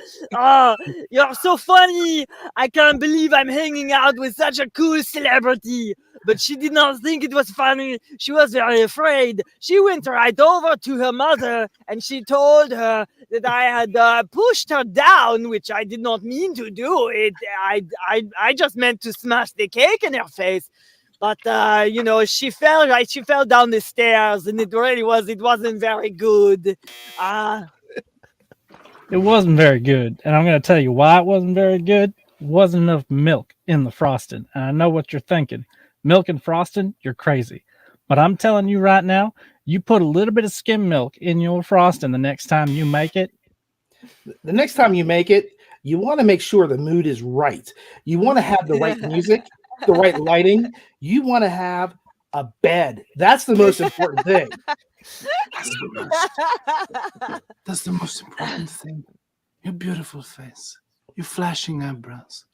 you're so funny. I can't believe I'm hanging out with such a cool celebrity." But she did not think it was funny. She was very afraid. She went right over to her mother and she told her that I had pushed her down, which I did not mean to do. I just meant to smash the cake in her face. But, you know, she fell down the stairs, and it wasn't very good. It wasn't very good. And I'm going to tell you why it wasn't very good. Wasn't enough milk in the frosting. And I know what you're thinking. Milk and frosting, you're crazy. But I'm telling you right now, You put a little bit of skim milk in your frosting the next time you make it. The next time you make it, you want to make sure the mood is right. You want to have the right music, the right lighting. You want to have a bed. That's the most important thing. That's the most important thing. Your beautiful face. Your flashing eyebrows.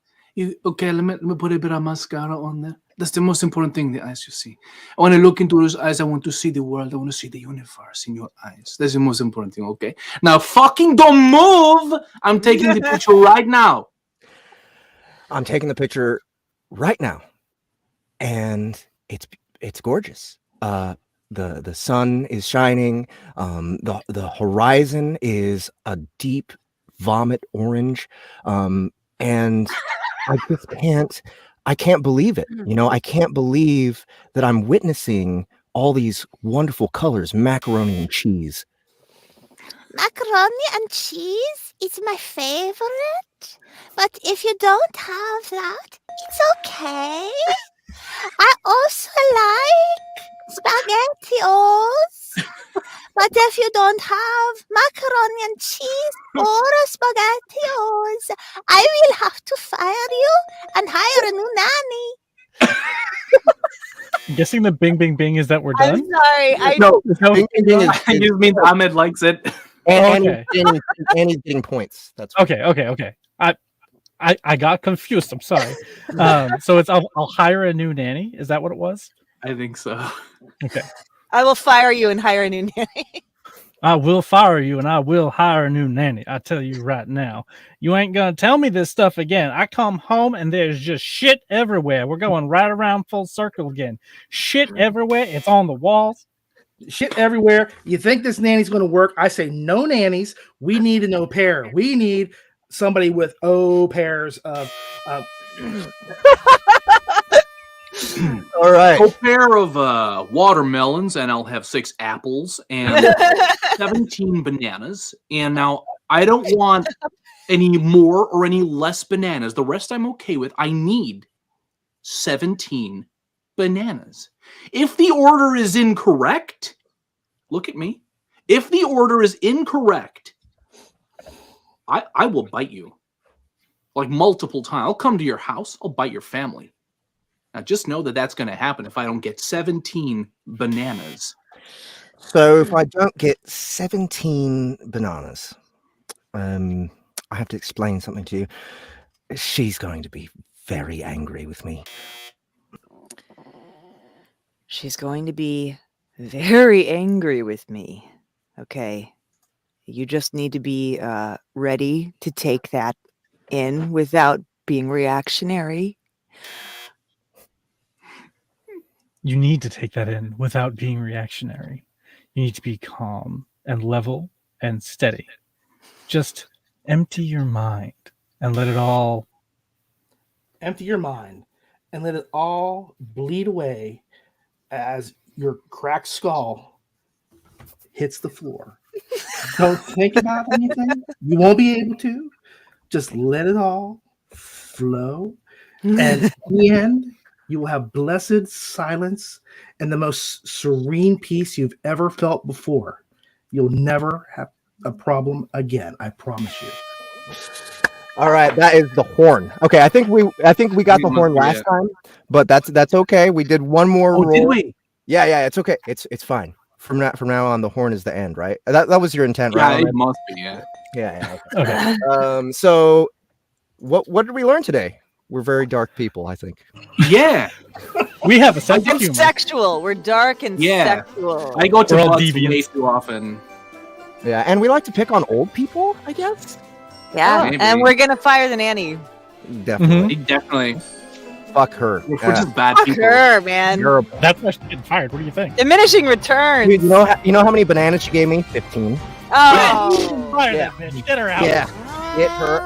Okay, let me put a bit of mascara on there. That's the most important thing, the eyes you see. I want to look into those eyes. I want to see the world. I want to see the universe in your eyes. That's the most important thing, okay? Now, fucking don't move! I'm taking the picture right now. I'm taking the picture right now. And it's gorgeous. The sun is shining. The horizon is a deep vomit orange. And I can't believe it. You know, I can't believe that I'm witnessing all these wonderful colors, macaroni and cheese. Macaroni and cheese is my favorite. But if you don't have that, it's okay. I also like SpaghettiOs. But if you don't have macaroni and cheese or SpaghettiOs, I will have to fire you and hire a new nanny. I'm guessing the bing, bing, bing is that we're done? I'm sorry. No, It just means Ahmed likes it. And he's getting points. That's Okay. I got confused. I'm sorry. So it's I'll hire a new nanny. Is that what it was? I think so. Okay. I will fire you and hire a new nanny. I will fire you and I will hire a new nanny. I tell you right now. You ain't gonna tell me this stuff again. I come home and there's just shit everywhere. We're going right around full circle again. Shit everywhere. It's on the walls. Shit everywhere. You think this nanny's going to work? I say no nannies. We need an au pair. We need somebody with au pairs of. all right. A pair of watermelons, and I'll have 6 apples and 17 bananas. And now I don't want any more or any less bananas. The rest I'm okay with. I need 17 bananas. If the order is incorrect, look at me. If the order is incorrect, I will bite you. Like multiple times. I'll come to your house. I'll bite your family. Now just know that that's going to happen if I don't get 17 bananas. So if I don't get 17 bananas, I have to explain something to you. She's going to be very angry with me. She's going to be very angry with me. Okay. You just need to be ready to take that in without being reactionary. You need to take that in without being reactionary. You need to be calm and level and steady. Just empty your mind and let it all... Empty your mind and let it all bleed away as your cracked skull hits the floor. Don't think about anything. You won't be able to. Just let it all flow. And in the end, you will have blessed silence and the most serene peace you've ever felt before. You'll never have a problem again. I promise you. All right, that is the horn. Okay, I think we got the horn last time, but that's okay. We did one more roll. Did we? Yeah, it's okay. It's fine. From now on, the horn is the end, right? That was your intent, right? Yeah, it must be. Yeah. Yeah. Okay. So, what did we learn today? We're very dark people, I think. Yeah. We have a sense of And humor. sexual. We're dark and sexual. I go to We're all butts deviants. way too often. Yeah, and we like to pick on old people, I guess. Yeah, Maybe. and we're gonna fire the nanny. Definitely. Definitely. Fuck her. We're just bad Fuck people. her, man. You're a- That's why she's getting fired. What do you think? Diminishing returns. Dude, you know how many bananas she gave me? 15. Oh. Fire Yeah. that bitch. Get her out. Yeah. Get her